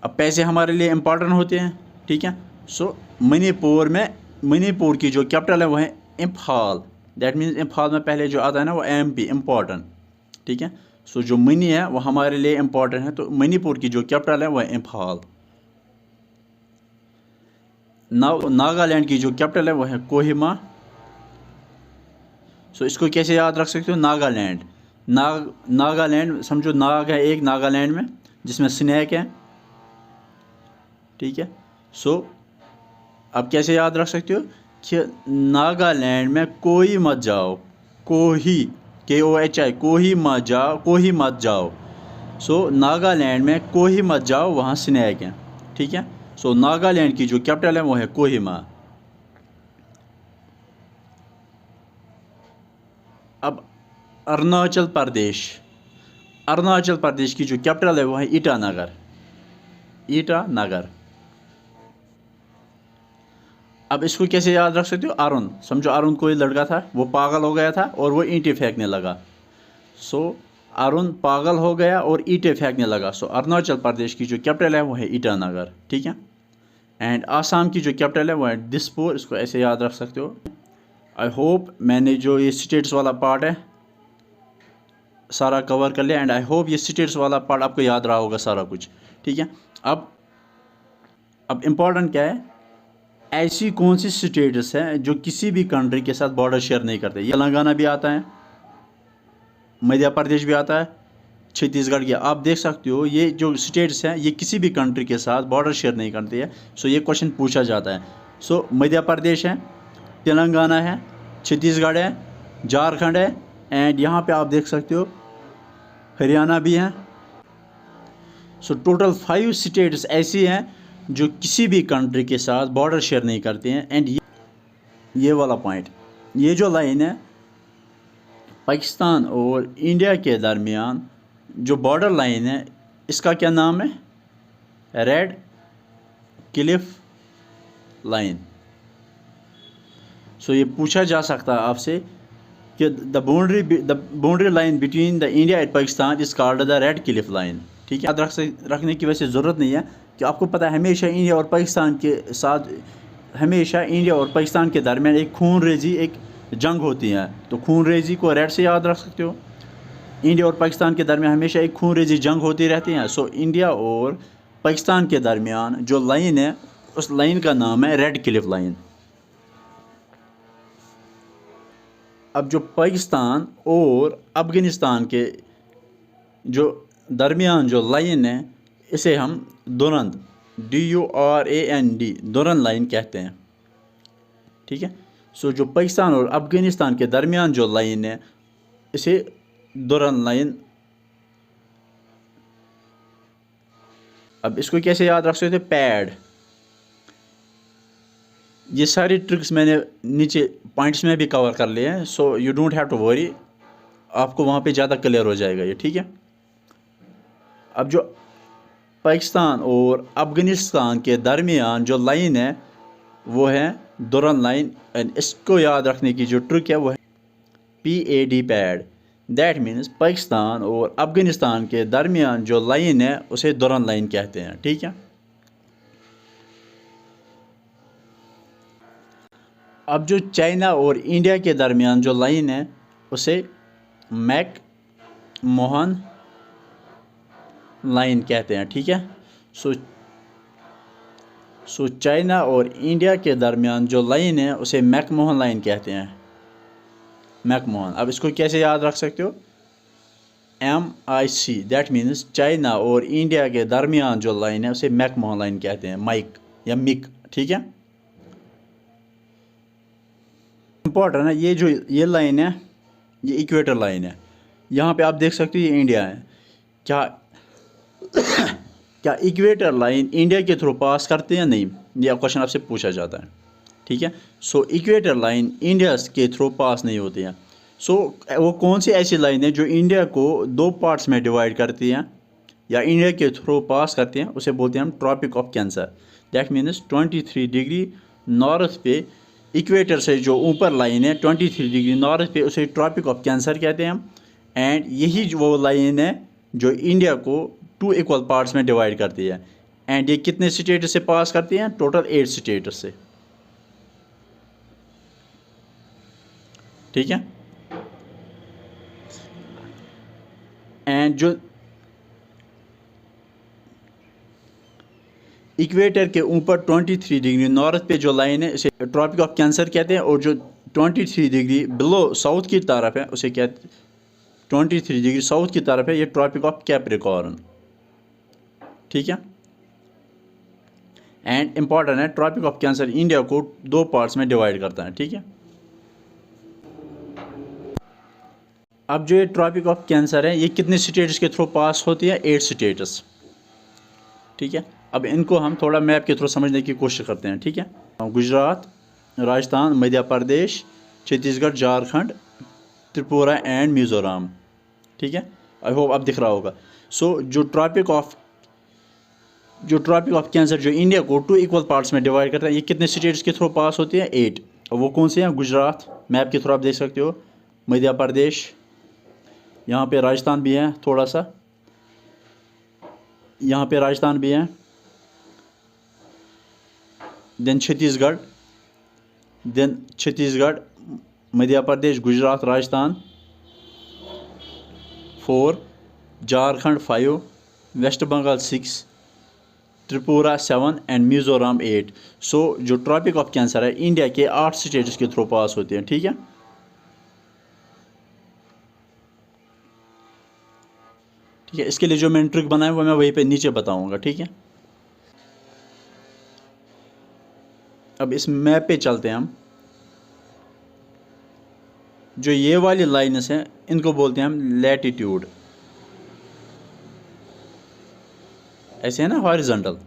अब पैसे हमारे लिए इम्पॉर्टेंट होते हैं, ठीक है। सो मणिपुर में, मणिपुर की जो कैपिटल है वो है इम्फाल। दैट मीन्स इम्फाल में पहले जो आता है ना वो MP इम्पॉर्टेंट, ठीक है। सो जो मनी है वो हमारे लिए इम्पॉर्टेंट है, तो मणिपुर की जो कैपिटल है वो है इम्फाल। नागालैंड की जो कैपिटल है वो है कोहिमा। सो इसको कैसे याद रख सकते हो, नागालैंड, नागालैंड समझो, नाग है एक नागालैंड में जिसमें स्नैक है, ठीक है। सो अब कैसे याद रख सकते हो कि नागालैंड में कोई मत जाओ, कोही KOHI, कोही मत जाओ, कोही मत जाओ। सो नागालैंड में कोही मत जाओ, वहाँ स्नैक है, ठीक है। सो नागालैंड की जो कैपिटल है वो है कोहिमा। अब अरुणाचल प्रदेश, अरुणाचल प्रदेश की जो कैपिटल है वो है ईटानगर, ईटानगर। अब इसको कैसे याद रख सकते हो, अरुण, समझो अरुण कोई लड़का था, वो पागल हो गया था और वो ईंटें फेंकने लगा। सो अरुण पागल हो गया और ईंटें फेंकने लगा। सो अरुणाचल प्रदेश की जो कैपिटल है वो है ईटानगर, ठीक है। एंड आसाम की जो कैपिटल है वो है दिसपुर, इसको ऐसे याद रख सकते हो। आई होप मैंने जो ये स्टेट्स वाला पार्ट है सारा कवर कर लिया, एंड आई होप ये स्टेट्स वाला पार्ट आपको याद रहा होगा सारा कुछ, ठीक है। अब इम्पोर्टेंट क्या है, ऐसी कौन सी स्टेट्स हैं जो किसी भी कंट्री के साथ बॉर्डर शेयर नहीं करते। ये तेलंगाना भी आता है, मध्य प्रदेश भी आता है, छत्तीसगढ़ की, आप देख सकते हो ये जो स्टेट्स हैं ये किसी भी कंट्री के साथ बॉर्डर शेयर नहीं करती है। सो ये क्वेश्चन पूछा जाता है। सो मध्य प्रदेश है, तेलंगाना है, छत्तीसगढ़ है, झारखंड है, एंड यहाँ पे आप देख सकते हो हरियाणा भी है। सो टोटल 5 स्टेट्स ऐसी हैं जो किसी भी कंट्री के साथ बॉर्डर शेयर नहीं करते हैं। एंड ये वाला पॉइंट, ये जो लाइन है पाकिस्तान और इंडिया के दरमियान जो बॉर्डर लाइन है, इसका क्या नाम है, रेड क्लिफ लाइन। सो ये पूछा जा सकता है आपसे कि the boundary line between the India and Pakistan is called the red Cliff line, ठीक है। याद रखने की वैसे ज़रूरत नहीं है कि आपको पता है हमेशा इंडिया और पाकिस्तान के साथ, हमेशा इंडिया और पाकिस्तान के दरमियान एक खून रेजी, एक जंग होती है, तो खून रेजी को रेड से याद रख सकते हो। इंडिया और पाकिस्तान के दरमियान हमेशा एक खून रेजी जंग होती रहती है। सो इंडिया और पाकिस्तान के दरमियान जो लाइन है उस लाइन का नाम है रेड क्लिफ लाइन। अब जो पाकिस्तान और अफ़गानिस्तान के जो दरमियान जो लाइन है इसे हम दुरंद, DURAND, दुरंद लाइन कहते हैं, ठीक है। सो जो पाकिस्तान और अफ़गानिस्तान के दरमियान जो लाइन है इसे दुरंद लाइन। अब इसको कैसे याद रख सकते हो, पैड। ये सारी ट्रिक्स मैंने नीचे पॉइंट्स में भी कवर कर लिए हैं, so you don't have to worry, आपको वहाँ पे ज़्यादा क्लियर हो जाएगा ये, ठीक है। अब जो पाकिस्तान और अफ़गानिस्तान के दरमियान जो लाइन है वो है दुरंद लाइन, एंड इसको याद रखने की जो ट्रिक है वो है PAD, pad. That means Pakistan और अफ़गानिस्तान के दरमियान जो लाइन है उसे दुरंद लाइन कहते हैं, ठीक है। अब जो चाइना और इंडिया के दरमियान जो लाइन है उसे मैक मोहन लाइन कहते हैं, ठीक है। सो चाइना और इंडिया के दरमियान जो लाइन है उसे मैकमोहन लाइन कहते हैं, मैकमोहन। अब इसको कैसे याद रख सकते हो, MIC, दैट मीन्स चाइना और इंडिया के दरमियान जो लाइन है उसे मैकमोहन लाइन कहते हैं, माइक या मिक, ठीक है। इम्पोर्टेंट है, ये लाइन है, ये इक्वेटर लाइन है। यहाँ पे आप देख सकते हो ये इंडिया है। क्या क्या इक्वेटर लाइन इंडिया के थ्रू पास करते हैं? नहीं, ये क्वेश्चन आपसे पूछा जाता है, ठीक है। सो इक्वेटर लाइन इंडिया के थ्रू पास नहीं होती है। सो वो कौन सी ऐसी लाइन है जो इंडिया को दो पार्ट्स में डिवाइड करती हैं या इंडिया के थ्रू पास करती हैं? उसे बोलते हैं हम Tropic of Cancer. That means 23 degree north पे इक्वेटर से जो ऊपर लाइन है 23 डिग्री नॉर्थ पे, उसे ट्रॉपिक ऑफ कैंसर कहते हैं हम। एंड यही वो लाइन है जो इंडिया को 2 इक्वल पार्ट्स में डिवाइड करती है। एंड ये कितने स्टेट से पास करती हैं? टोटल 8 स्टेट से, ठीक है। एंड जो इक्वेटर के ऊपर 23 डिग्री नॉर्थ पे जो लाइन है इसे ट्रॉपिक ऑफ कैंसर कहते हैं, और जो 23 डिग्री बिलो साउथ की तरफ है उसे कहते 23 डिग्री साउथ की तरफ है, ये ट्रॉपिक ऑफ कैप्रिकॉर्न, ठीक है। एंड इंपॉर्टेंट है, ट्रॉपिक ऑफ कैंसर इंडिया को 2 पार्ट्स में डिवाइड करता है, ठीक है। अब जो ये ट्रॉपिक ऑफ कैंसर है ये कितने स्टेट्स के थ्रू पास होती है? 8 स्टेट्स, ठीक है। अब इनको हम थोड़ा मैप के थ्रू समझने की कोशिश करते हैं, ठीक है। गुजरात, राजस्थान, मध्य प्रदेश, छत्तीसगढ़, झारखंड, त्रिपुरा एंड मिज़ोरम, ठीक है। आई होप अब दिख रहा होगा। सो जो ट्रॉपिक ऑफ कैंसर जो इंडिया को 2 इक्वल पार्ट्स में डिवाइड करता है, ये कितने स्टेट्स के थ्रू पास होती है? 8। वो कौन से हैं? गुजरात, मैप के थ्रू आप देख सकते हो, मध्य प्रदेश, यहाँ पे राजस्थान भी है, थोड़ा सा यहाँ पे राजस्थान भी है, then Chhattisgarh, Madhya Pradesh, Gujarat, Rajasthan 4, Jharkhand 5, West Bengal 6, Tripura 7 and Mizoram 8। So जो ट्रॉपिक ऑफ कैंसर है इंडिया के 8 स्टेट्स के थ्रू पास होते हैं, ठीक है। ठीक है, इसके लिए जो मैंने ट्रिक बनाया वो मैं वहीं पे नीचे बताऊंगा, ठीक है। अब इस मैप पे चलते हैं हम। जो ये वाली लाइन्स हैं इनको बोलते हैं हम लैटिट्यूड, ऐसे है ना हॉरिजॉन्टल,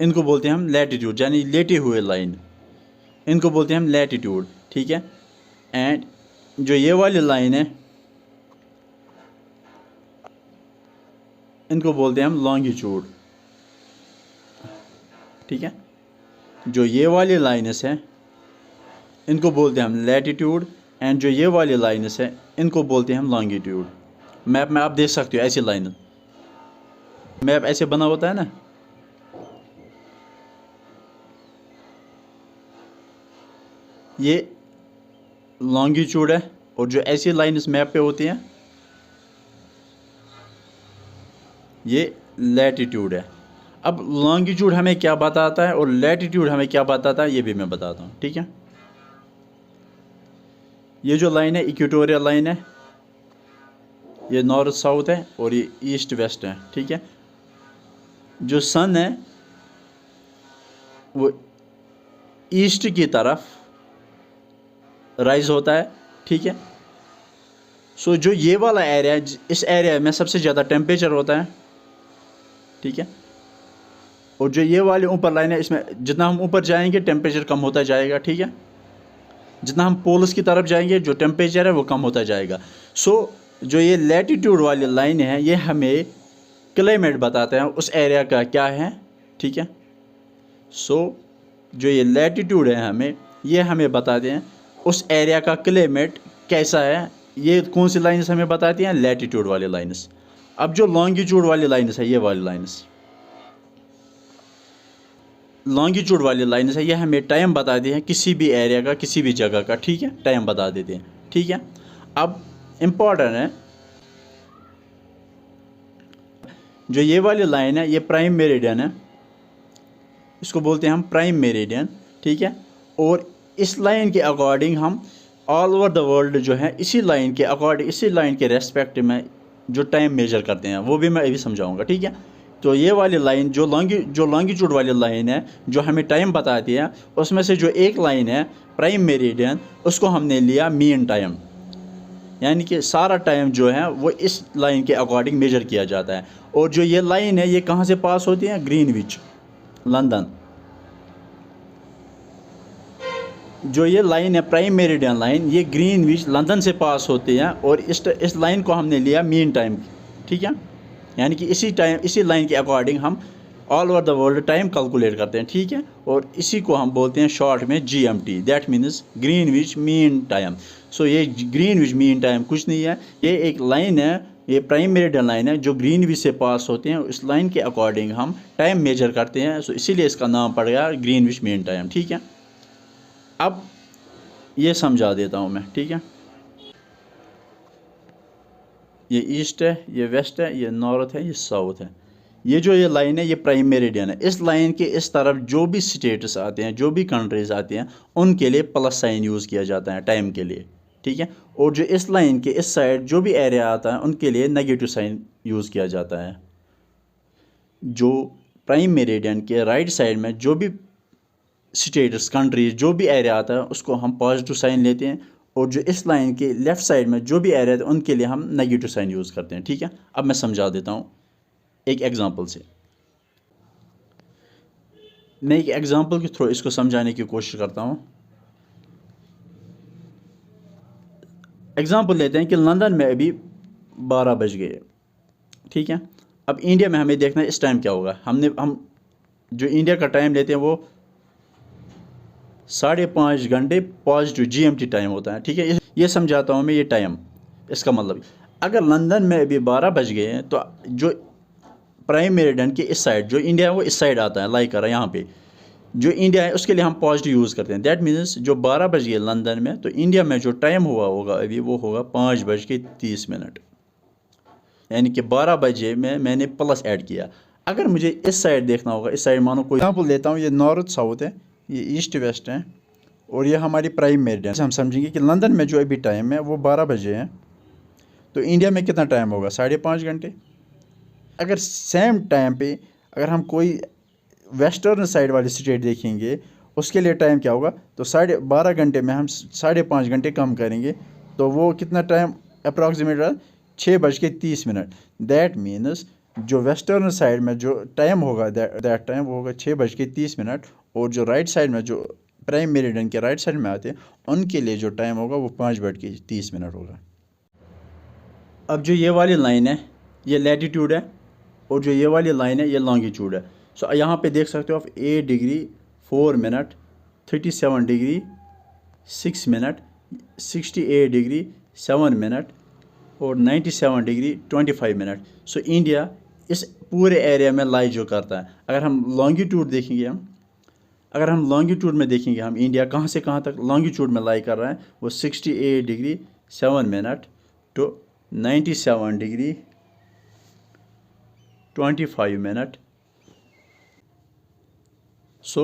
इनको बोलते हैं हम लैटिट्यूड, यानी लेटे हुए लाइन, इनको बोलते हैं हम लैटिट्यूड, ठीक है। एंड जो ये वाली लाइन है इनको बोलते हैं हम लॉन्गिट्यूड, ठीक है। जो ये वाली लाइन्स हैं इनको बोलते हैं हम लैटिट्यूड, एंड जो ये वाली लाइन्स हैं इनको बोलते हैं हम लॉन्गिट्यूड। मैप में आप देख सकते हो ऐसी लाइन, मैप ऐसे बना होता है ना, ये लॉन्गिट्यूड है, और जो ऐसी लाइन्स मैप पे होती हैं ये लैटिट्यूड है। अब लॉन्गिट्यूड हमें क्या बताता है और लैटिट्यूड हमें क्या बताता है ये भी मैं बताता हूँ, ठीक है। ये जो लाइन है इक्वेटोरियल लाइन है, ये नॉर्थ साउथ है और ये ईस्ट वेस्ट है, ठीक है। जो सन है वो ईस्ट की तरफ राइज होता है, ठीक है। सो जो ये वाला एरिया, इस एरिया में सबसे ज़्यादा टेम्परेचर होता है, ठीक है। और जो ये वाली ऊपर लाइन है इसमें जितना हम ऊपर जाएंगे टेम्परेचर कम होता जाएगा, ठीक है। जितना हम पोल्स की तरफ जाएंगे जो टेम्परेचर है वो कम होता जाएगा। सो जो ये लैटिट्यूड वाली लाइन है ये हमें क्लाइमेट बताते हैं उस एरिया का क्या है, ठीक है। सो जो ये लैटिट्यूड है ये हमें बताते हैं उस एरिया का क्लाइमेट कैसा है। ये कौन सी लाइन्स हमें बताती हैं? लैटिट्यूड वाली लाइन्स। अब जो लॉन्गिट्यूड वाली लाइन्स है, ये वाली लाइन्स, लॉन्गिट्यूड वाली लाइन्स है, ये हमें टाइम बताती हैं किसी भी एरिया का, किसी भी जगह का, ठीक है, टाइम बता देते हैं, ठीक है। अब इम्पॉर्टेंट है जो ये वाली लाइन है ये प्राइम मेरिडियन है, इसको बोलते हैं हम प्राइम मेरिडियन, ठीक है। और इस लाइन के अकॉर्डिंग हम ऑल ओवर द वर्ल्ड जो है इसी लाइन के अकॉर्डिंग, इसी लाइन के रेस्पेक्ट में जो टाइम मेजर करते हैं वो भी मैं अभी समझाऊंगा, ठीक है। तो ये वाली लाइन जो लॉन्गिट्यूड वाली लाइन है जो हमें टाइम बताती है, उसमें से जो एक लाइन है प्राइम मेरिडियन, उसको हमने लिया मीन टाइम, यानी कि सारा टाइम जो है वो इस लाइन के अकॉर्डिंग मेजर किया जाता है। और जो ये लाइन है ये कहाँ से पास होती है? Greenwich, London. जो ये लाइन है प्राइम मेरिडियन लाइन, ये ग्रीनविच लंदन से पास होती है और इस लाइन को हमने लिया मीन टाइम, ठीक है। यानी कि इसी लाइन के अकॉर्डिंग हम all over the world time calculate करते हैं, ठीक है। और इसी को हम बोलते हैं शॉर्ट में GMT, that means Greenwich mean time. So ये ग्रीनविच मीन टाइम कुछ नहीं है, ये एक लाइन है, ये प्राइम मेरिडियन लाइन है जो ग्रीनविच से पास होते हैं। इस लाइन के अकॉर्डिंग हम टाइम मेजर करते हैं, सो इसीलिए इसका नाम पड़ गया ग्रीनविच मीन टाइम, ठीक है। अब ये समझा देता हूँ मैं, ठीक है। ये ईस्ट है, ये वेस्ट है, ये नॉर्थ है, ये साउथ है। ये लाइन है ये प्राइम मेरिडियन है। इस लाइन के इस तरफ जो भी स्टेट्स आते हैं, जो भी कंट्रीज आती हैं, उनके लिए प्लस साइन यूज़ किया जाता है टाइम के लिए, ठीक है। और जो इस लाइन के इस साइड जो भी एरिया आता है उनके लिए नेगेटिव साइन यूज़ किया जाता है। जो प्राइम मेरिडियन के राइट साइड में जो भी स्टेट्स कंट्रीज जो भी एरिया आता है उसको हम पॉजिटिव साइन लेते हैं, और जो इस लाइन के लेफ़्ट साइड में जो भी एरिया है उनके लिए हम नेगेटिव साइन यूज़ करते हैं, ठीक है। अब मैं समझा देता हूँ एक एग्जांपल से। मैं एक एग्जांपल के थ्रू इसको समझाने की कोशिश करता हूँ। एग्जांपल लेते हैं कि लंदन में अभी 12 बज गए, ठीक है। अब इंडिया में हमें देखना है इस टाइम क्या होगा। हम जो इंडिया का टाइम लेते हैं वो 5.5 घंटे पॉजिटिव GMT टाइम होता है, ठीक है। ये समझाता हूँ मैं ये टाइम। इसका मतलब अगर लंदन में अभी 12 बज गए हैं तो जो प्राइम मेरिडियन के इस साइड जो इंडिया है वो इस साइड आता है, लाई कर रहा है यहाँ पे। जो इंडिया है उसके लिए हम पॉजिटिव यूज़ करते हैं, दैट मीन्स जो 12 बज गए लंदन में, तो इंडिया में जो टाइम हुआ होगा अभी वो होगा 5:30, यानी कि 12 बजे में मैंने प्लस ऐड किया। अगर मुझे इस साइड देखना होगा, इस साइड मानो कोई एग्जाम्पल लेता हूँ, ये नॉर्थ साउथ है, ये ईस्ट वेस्ट है, और ये हमारी प्राइम मेरिडियन। हम समझेंगे कि लंदन में जो अभी टाइम है वो 12 बजे है, तो इंडिया में कितना टाइम होगा? 5.5 घंटे। अगर सेम टाइम पे अगर हम कोई वेस्टर्न साइड वाली स्टेट देखेंगे उसके लिए टाइम क्या होगा? तो 12.5 घंटे में हम 5.5 घंटे कम करेंगे तो वो कितना टाइम अप्रॉक्सीमेट 6:30। दैट मीन्स जो वेस्टर्न साइड में जो टाइम होगा दैट टाइम वो होगा 6:30, और जो राइट साइड में जो प्राइम मेरिडियन के राइट साइड में आते हैं उनके लिए जो टाइम होगा वो 5:30 होगा। अब जो ये वाली लाइन है ये लैटिट्यूड है, और जो ये वाली लाइन है ये लॉन्गिट्यूड है। सो यहाँ पे देख सकते हो आप 8 degree 4 minute, 37 degree 6 minute, 68 degree 7 minute और 97 डिग्री 25 मिनट। सो इंडिया इस पूरे एरिया में लाई जो करता है। अगर हम लॉन्गिट्यूड देखेंगे में देखेंगे हम इंडिया कहाँ से कहाँ तक लॉन्गिट्यूड में लाई कर रहा है, वो 68 degree 7 minute to 97 degree 25 minute. So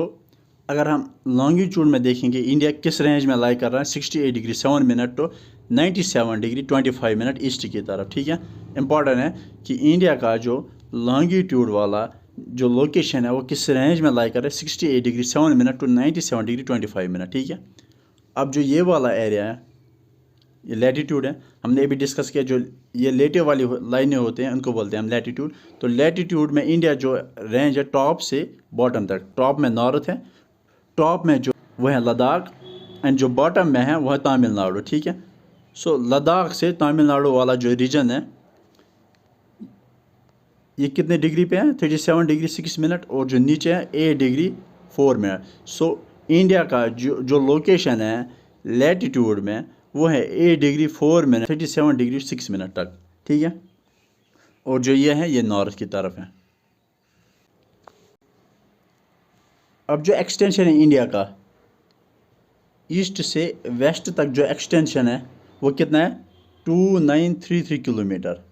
अगर हम लॉन्गिट्यूड में देखेंगे इंडिया किस रेंज में लाई कर रहा है, 68 degree 7 minute to 97 degree 25 minute east की तरफ, ठीक है। इंपॉर्टेंट है कि इंडिया का जो लॉन्गिट्यूड वाला जो लोकेशन है वो किस रेंज में लाई कर रहा है, 68 degree 7 minute to 97 degree 25 minute, ठीक है। अब जो ये वाला एरिया है ये लैटिट्यूड है। हमने अभी डिस्कस किया जो ये लेटे वाली लाइनें होते हैं उनको बोलते हैं हम लैटिट्यूड। तो लैटिट्यूड में इंडिया जो रेंज है टॉप से बॉटम तक, टॉप में नॉर्थ है, टॉप में जो वो है लद्दाख, एंड जो बॉटम में है वो है तमिलनाडु, ठीक है। सो लद्दाख से तमिलनाडु वाला जो रीजन है ये कितने डिग्री पे है? 37 डिग्री 6 मिनट, और जो नीचे है 8 डिग्री 4 मिनट। सो इंडिया का जो लोकेशन है लैटिट्यूड में वो है 8 डिग्री 4 मिनट 37 डिग्री 6 मिनट तक, ठीक है। और जो ये है ये नॉर्थ की तरफ है। अब जो एक्सटेंशन है इंडिया का ईस्ट से वेस्ट तक जो एक्सटेंशन है वो कितना है? 2933 किलोमीटर,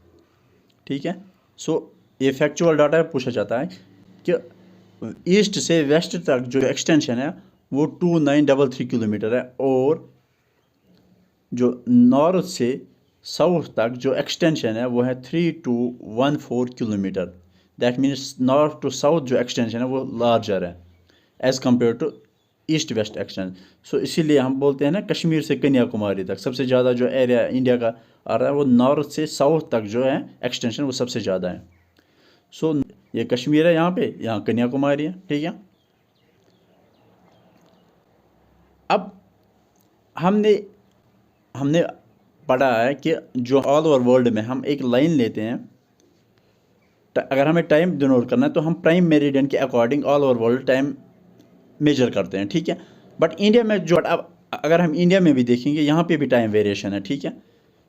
ठीक है। सो ये फैक्चुअल डाटा पूछा जाता है कि ईस्ट से वेस्ट तक जो एक्सटेंशन है वो 2933 किलोमीटर है, और जो नॉर्थ से साउथ तक जो एक्सटेंशन है वो है 3214 kilometre. That means north to south जो एक्सटेंशन है वो लार्जर है as compare to east west extension. So इसीलिए हम बोलते हैं ना कश्मीर से कन्याकुमारी तक सबसे ज़्यादा जो एरिया इंडिया का आ रहा है वो नॉर्थ से साउथ तक जो है एक्सटेंशन वो सबसे ज़्यादा है। सो ये कश्मीर है, यहाँ कन्याकुमारी है, ठीक है। अब हमने हमने पढ़ा है कि जो ऑल ओवर वर्ल्ड में हम एक लाइन लेते हैं, अगर हमें टाइम डिनोट करना है तो हम प्राइम मेरिडियन के according all over world time measure करते हैं, ठीक है। बट इंडिया में जो अब अगर हम इंडिया में भी देखेंगे यहाँ पे भी टाइम वेरिएशन है, ठीक है।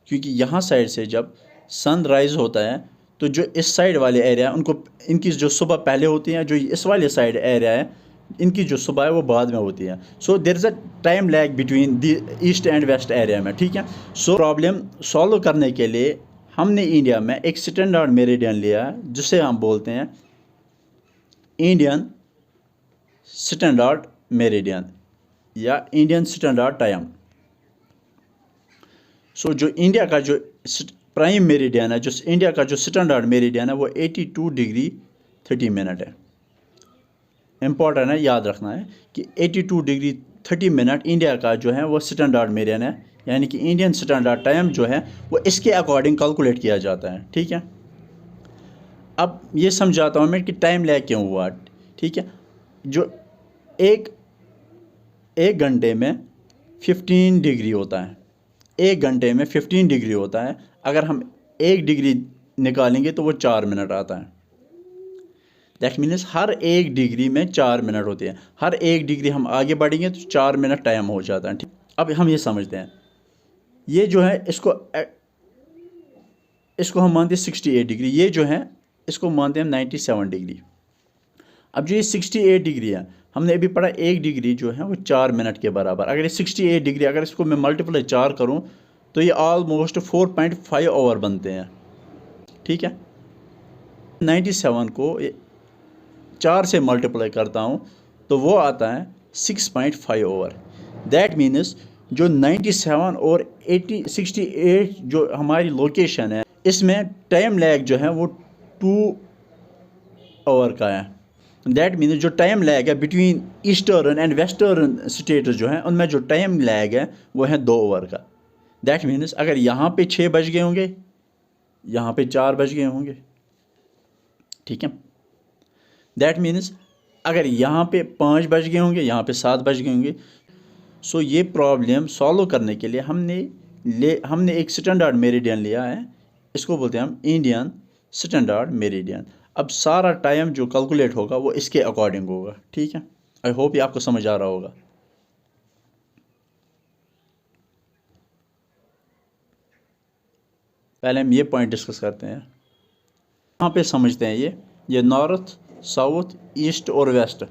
क्योंकि यहाँ साइड से जब सन राइज होता है तो जो इस साइड वाले एरिया उनको इनकी जो सुबह पहले होती है, जो इस वाले साइड एरिया है इनकी जो सुबह है वो बाद में होती है। So there is a time lag between the east and west area में, ठीक है। सो प्रॉब्लम सॉल्व करने के लिए हमने इंडिया में एक स्टैंडर्ड मेरिडियन लिया है जिसे हम बोलते हैं इंडियन स्टैंडर्ड मेरिडियन या इंडियन स्टैंडर्ड टाइम। सो जो इंडिया का जो प्राइम मेरिडियन है, जो इंडिया का जो स्टैंडर्ड मेरिडियन है वो 82 डिग्री 30 मिनट है। इम्पॉर्टेंट है, याद रखना है कि 82 डिग्री 30 मिनट इंडिया का जो है वो स्टैंडर्ड मेरिडियन है, यानी कि इंडियन स्टैंडर्ड टाइम जो है वो इसके अकॉर्डिंग कैलकुलेट किया जाता है, ठीक है। अब ये समझाता हूँ मैं कि टाइम लैग क्यों हुआ, ठीक है। जो एक घंटे में 15 डिग्री होता है, एक घंटे में 15 डिग्री होता है। अगर हम 1 डिग्री निकालेंगे तो वो 4 मिनट आता है। दैट मीन्स हर 1 डिग्री में 4 मिनट होते हैं। हर 1 डिग्री हम आगे बढ़ेंगे तो 4 मिनट टाइम हो जाता है, ठीक। अब हम ये समझते हैं, ये जो है इसको हम मानते हैं 68 डिग्री, ये जो है इसको मानते हैं हम 97 डिग्री। अब जो ये 68 डिग्री है, हमने अभी पढ़ा 1 डिग्री जो है वो 4 मिनट के बराबर। अगर ये 68 डिग्री अगर इसको मैं मल्टीप्लाई 4 करूँ तो ये ऑलमोस्ट 4.5 आवर बनते हैं, ठीक है। 97 को 4 से मल्टीप्लाई करता हूँ तो वो आता है 6.5 आवर। दैट मीन्स जो 97 और 68 जो हमारी लोकेशन है इसमें टाइम लैग जो है वो 2 आवर का है। दैट मीन्स जो टाइम लैग है between eastern and western states जो हैं उनमें जो टाइम लैग है वो है 2 आवर का। दैट मीन्स अगर यहाँ पे 6 बज गए होंगे, यहाँ पे 4 बज गए होंगे, ठीक है। दैट मीन्स अगर यहाँ पे 5 बज गए होंगे, यहाँ पे 7 बज गए होंगे। सो ये प्रॉब्लम सॉल्व करने के लिए हमने एक स्टैंडर्ड मेरिडियन लिया है, इसको बोलते हैं हम इंडियन स्टैंडर्ड मेरिडियन। अब सारा टाइम जो कैलकुलेट होगा वो इसके अकॉर्डिंग होगा, ठीक है। आई होप ये आपको समझ आ रहा होगा। पहले हम ये पॉइंट डिस्कस करते हैं, यहाँ पे समझते हैं ये नॉर्थ साउथ ईस्ट और वेस्ट।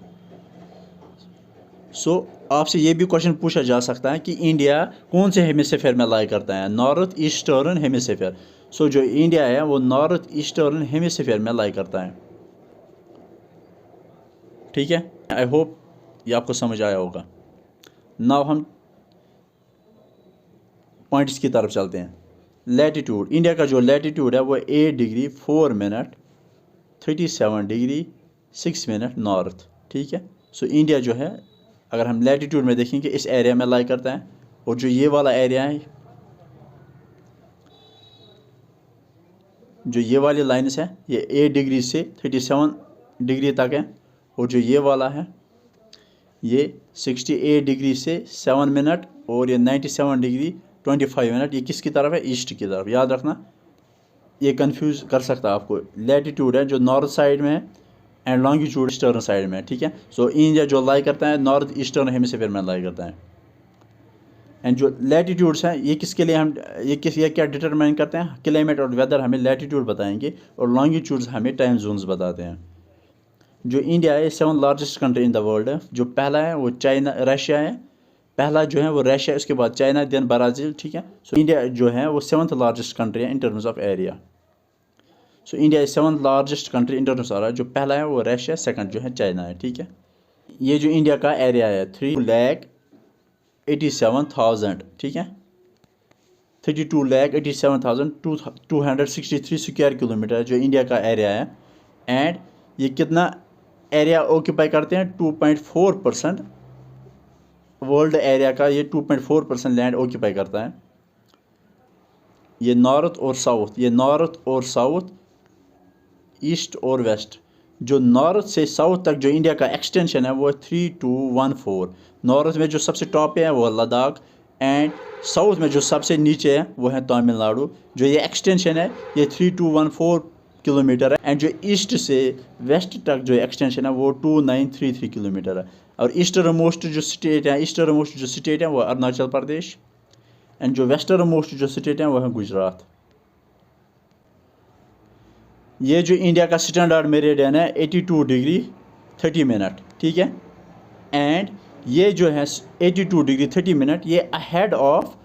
सो आपसे ये भी क्वेश्चन पूछा जा सकता है कि इंडिया कौन से हेमिस्फीयर में लाई करता है, नॉर्थ ईस्टर्न हेमिस्फीयर। सो जो इंडिया है वो नॉर्थ ईस्टर्न हेमिस्फीयर में लाई करता है, ठीक है। आई होप ये आपको समझ आया होगा। नाउ हम पॉइंट्स की तरफ चलते हैं। लैटिट्यूड, इंडिया का जो लैटिट्यूड है वो 8 degree 4 minute 37 degree 6 minute north, ठीक है। सो इंडिया जो है अगर हम लैटिट्यूड में देखेंगे इस एरिया में लाई करता है, और जो ये वाला एरिया है, जो ये वाली लाइन्स है ये 8 डिग्री से 37 डिग्री तक है, और जो ये वाला है ये 68 डिग्री से 7 मिनट और ये 97 डिग्री 25 मिनट, ये किसकी तरफ है, ईस्ट की तरफ। याद रखना, ये कंफ्यूज कर सकता है आपको। लैटिट्यूड है जो नॉर्थ साइड में है एंड लॉन्गिट्यूड ईस्टर्न साइड में, ठीक है। सो इंडिया जो लाई करता है नॉर्थ ईस्टर्न हेमिस्फीयर में लाई करता है। एंड जो लैटिट्यूड्स हैं ये किसके लिए हम ये क्या डिटरमाइन करते हैं, क्लाइमेट और वेदर हमें लैटिट्यूड बताएंगे, और लॉन्गिट्यूड्स हमें टाइम जोन्स बताते हैं। जो इंडिया है 7th largest country in the world है। जो पहला है वो चाइना रशिया है, पहला जो है वो रशिया, उसके बाद चाइना, देन ब्राज़ील, ठीक है। सो इंडिया जो है वो 7th लार्जेस्ट कंट्री है in terms of area. So India is 7th largest country in terms of, जो पहला है वो रशिया, सेकंड जो है चाइना है, ठीक है। ये जो इंडिया का एरिया है 3,87,000, ठीक है, 32,87,263 स्क्वायर किलोमीटर जो इंडिया का एरिया है। एंड ये कितना एरिया ऑक्यूपाई करते हैं, 2.4%। वर्ल्ड एरिया का ये 2.4% लैंड ऑक्यूपाई करता है। ये नॉर्थ और साउथ, ये नॉर्थ और साउथ, ईस्ट और वेस्ट। जो नॉर्थ से साउथ तक जो इंडिया का एक्सटेंशन है वो 3214। नॉर्थ में जो सबसे टॉप पे है वो लद्दाख, एंड साउथ में जो सबसे नीचे है वो है तमिलनाडु। जो ये एक्सटेंशन है ये 3214 किलोमीटर है, एंड जो ईस्ट से वेस्ट तक जो एक्सटेंशन है वो 2933 किलोमीटर है। और ईस्टर्न मोस्ट जो स्टेट है, ईस्टर्न मोस्ट जो स्टेट है वो अरुणाचल प्रदेश, एंड जो वेस्टर्न मोस्ट जो स्टेट है वो है गुजरात। ये जो इंडिया का स्टैंडर्ड मेरिडियन है 82 डिग्री 30 मिनट, ठीक है। एंड ये जो है 82 डिग्री 30 मिनट ये अहेड ऑफ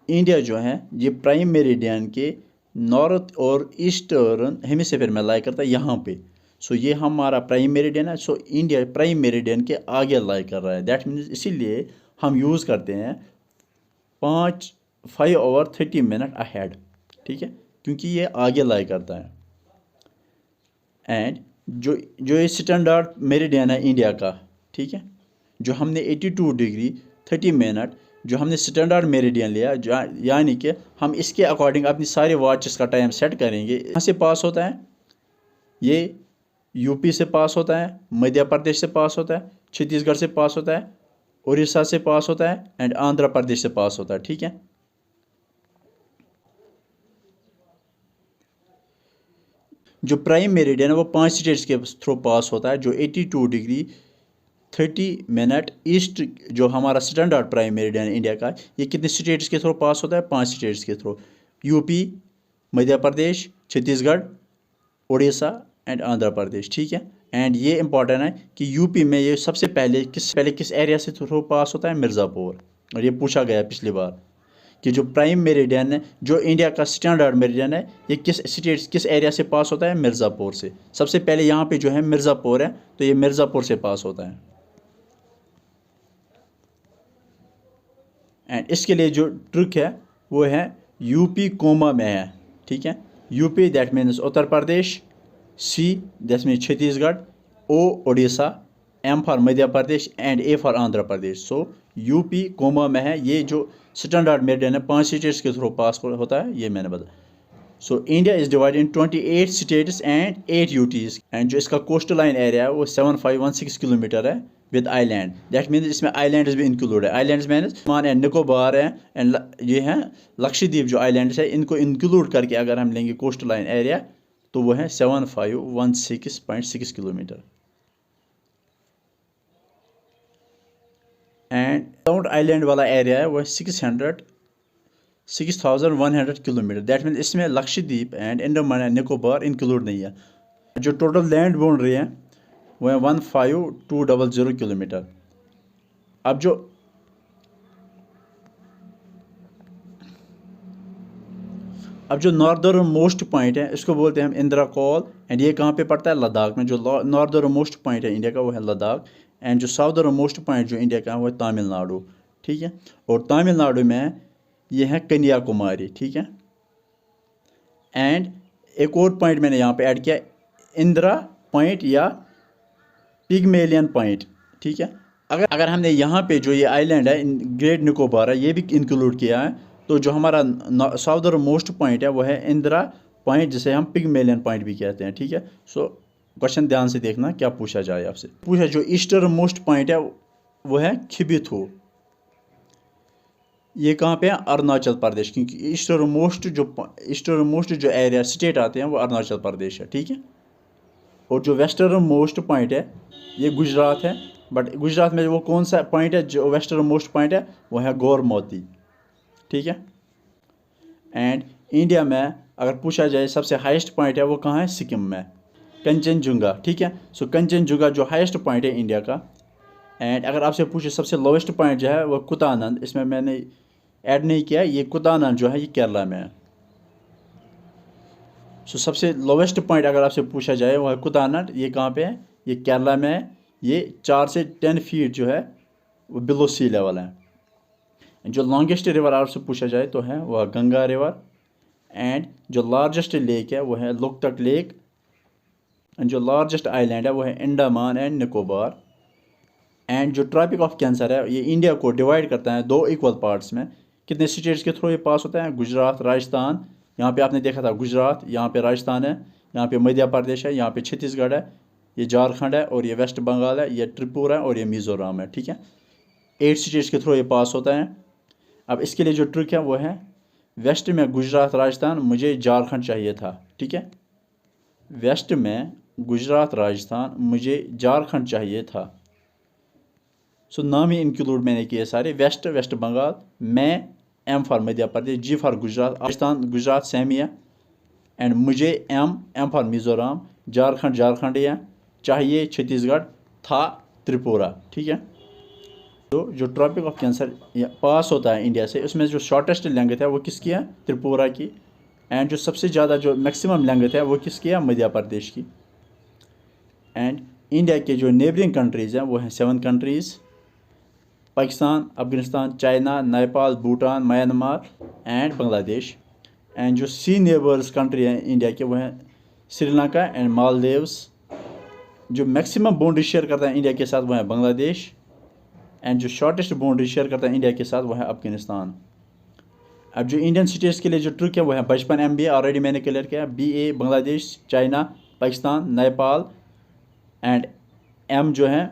इंडिया जो है, ये प्राइम मेरिडियन के नॉर्थ और ईस्टर्न हेमिस्फीयर में लाई करता है यहाँ पे। सो ये हमारा प्राइम मेरिडियन है। सो इंडिया प्राइम मेरिडियन के आगे लाई कर रहा है। दैट मीन्स इसीलिए हम यूज़ करते हैं 5 ओवर 30 मिनट अहेड, ठीक है, क्योंकि ये आगे लाई करता है। एंड जो ये स्टैंडर्ड मेरिडियन है इंडिया का, ठीक है, जो हमने 82 डिग्री 30 मिनट जो हमने स्टैंडर्ड मेरिडियन लिया, यानी कि हम इसके अकॉर्डिंग अपनी सारे वॉचेस का टाइम सेट करेंगे। यहाँ से पास होता है, ये यूपी से पास होता है, मध्य प्रदेश से पास होता है, छत्तीसगढ़ से पास होता है, उड़ीसा से पास होता है, एंड आंध्र प्रदेश से पास होता है, ठीक है। जो प्राइम मेरिडियन है वो 5 स्टेट्स के थ्रू पास होता है। जो 82 डिग्री 30 मिनट ईस्ट जो हमारा स्टैंडर्ड प्राइम मेरिडियन इंडिया का, ये कितने स्टेट्स के थ्रू पास होता है, 5 स्टेट्स के थ्रू, यूपी, मध्य प्रदेश, छत्तीसगढ़, उड़ीसा एंड आंध्र प्रदेश, ठीक है। एंड ये इंपॉर्टेंट है कि यूपी में ये सबसे पहले किस एरिया से थ्रू पास होता है, मिर्ज़ापुर। और ये पूछा गया पिछली बार कि जो प्राइम मेरिडियन है, जो इंडिया का स्टैंडर्ड मेरिडियन है, ये किस एरिया से पास होता है, मिर्ज़ापुर से। सबसे पहले यहाँ पे जो है मिर्ज़ापुर है, तो ये मिर्ज़ापुर से पास होता है। एंड इसके लिए जो ट्रिक है वो है यूपी कोमा में है, ठीक है। UP that means Uttar Pradesh, C that means Chhattisgarh, O Orissa, M for Madhya Pradesh and A for Andhra Pradesh. So UP coma में है। ये जो स्टैंडर्ड मेरिडियन है 5 स्टेट्स के थ्रू पास होता है, ये मैंने बताया। So India is divided in 28 states and 8 UTs. And जो इसका कोस्टल लाइन एरिया है वो 7516 किलोमीटर है विद आइलैंड। दैट मीन्स इसमें आइलैंड्स भी इंक्लूड है। Islands means Andaman and Nicobar है, एंड ये हैं लक्षद्वीप जो आइलैंड्स है, इनको इंक्लूड करके अगर हम लेंगे कोस्टल लाइन एरिया तो वो है 7516.6 किलोमीटर। एंड साउथ आइलैंड वाला एरिया है वो 6100 किलोमीटर। दैट मीन्स इसमें Lakshadweep and Andaman and Nicobar include नहीं है। जो टोटल लैंड बाउंड्री है वो है 15200 किलोमीटर। अब जो नॉर्दर्न मोस्ट पॉइंट है इसको बोलते हैं हम इंदिरा कॉल। एंड ये कहाँ पे पड़ता है, लद्दाख में। जो नॉर्दर्न मोस्ट पॉइंट है इंडिया का वो है लद्दाख। एंड जो साउदर्न मोस्ट पॉइंट जो इंडिया का है वो है तमिलनाडु, ठीक है। और तमिलनाडु में ये है कन्याकुमारी, ठीक है। एंड एक और पॉइंट मैंने यहाँ पे ऐड किया, इंदिरा पॉइंट या पिगमेलियन पॉइंट, ठीक है। अगर हमने यहाँ पे जो ये आइलैंड है ग्रेट निकोबार है ये भी इंक्लूड किया है, तो जो हमारा साउदर्न मोस्ट पॉइंट है वो है इंदिरा पॉइंट, जिसे हम पिगमेलियन पॉइंट भी कहते हैं, ठीक है। सो क्वेश्चन ध्यान से देखना क्या पूछा जाए आपसे। पूछा जो ईस्टर्न मोस्ट पॉइंट है वो है खिबिथू। ये कहाँ पे है, अरुणाचल प्रदेश, क्योंकि ईस्टर्न मोस्ट जो एरिया स्टेट आते हैं वो अरुणाचल प्रदेश है, ठीक है। और जो वेस्टर्न मोस्ट पॉइंट है ये गुजरात है, बट गुजरात में वो कौन सा पॉइंट है जो वेस्टर्न मोस्ट पॉइंट है वो है गोरमोती, ठीक है। एंड इंडिया में अगर पूछा जाए सबसे हाईएस्ट पॉइंट है वो कहाँ है, सिक्किम में, कंचनजुंगा, ठीक है। सो कंचनजुंगा जो हाईएस्ट पॉइंट है इंडिया का। एंड अगर आपसे पूछे सबसे लोवेस्ट पॉइंट जो है वो कुतानंद, इसमें मैंने ऐड नहीं किया, ये कुतानंद जो है ये केरला में है। सो सबसे लोवेस्ट पॉइंट अगर आपसे पूछा जाए वो है कुतानंद, ये कहाँ पे है, ये केरला में है। ये 4 से 10 फीट जो है वो बिलो सी लेवल है। जो लॉन्गेस्ट रिवर आपसे पूछा जाए तो है वह गंगा रिवर। एंड जो लार्जेस्ट लेक है वो है लोकतक लेक, एंड जो लार्जेस्ट आइलैंड है वो है अंडमान एंड निकोबार। एंड जो ट्रॉपिक ऑफ कैंसर है ये इंडिया को डिवाइड करता है दो इक्वल पार्ट्स में। कितने स्टेट्स के थ्रू ये पास होता है? गुजरात, राजस्थान, यहाँ पे आपने देखा था गुजरात, यहाँ पे राजस्थान है, यहाँ पे मध्य प्रदेश है, यहाँ पे छत्तीसगढ़ है, ये झारखंड है, और ये वेस्ट बंगाल है, ये त्रिपुरा है, और ये मिज़ोरम है। ठीक है, 8 स्टेट्स के थ्रू ये पास होता है। अब इसके लिए जो ट्रिक है वो है वेस्ट में गुजरात राजस्थान, मुझे झारखंड चाहिए था। ठीक है, वेस्ट में गुजरात राजस्थान, मुझे झारखंड चाहिए था। सो नाम ही इंक्लूड मैंने किए सारे, वेस्ट वेस्ट बंगाल, मैं M for Madhya Pradesh, G for Gujarat, Rajasthan Gujarat same ही है, एंड मुझे एम फॉर मिज़ोरम, झारखंड झारखंड है, चाहिए छत्तीसगढ़, था त्रिपुरा। ठीक है, तो जो ट्रॉपिक ऑफ कैंसर पास होता है इंडिया से, उसमें जो शॉर्टेस्ट लेंथ है वो किसकी है? त्रिपुरा की। एंड जो सबसे ज़्यादा जो मैक्सिमम लेंथ है वो किसकी है? मध्य प्रदेश की। एंड इंडिया के जो नेबरिंग कंट्रीज़ हैं वो हैं 7 countries: Pakistan, Afghanistan, China, Nepal, Bhutan, Myanmar and Bangladesh. And जो सी नेबर्स कंट्री हैं इंडिया के वो हैं श्रीलंका एंड मालदीव्स। जो मैक्सिमम बाउंड्री शेयर करता है इंडिया के साथ वो है बांग्लादेश, एंड जो शॉर्टेस्ट बाउंड्री शेयर करता है इंडिया के साथ वो है अफगानिस्तान। अब जो इंडियन स्टेट्स के लिए जो ट्रिक है वो है 55 MB, ऑलरेडी मैंने क्लियर किया। BA Bangladesh, China, Pakistan, Nepal, and M जो है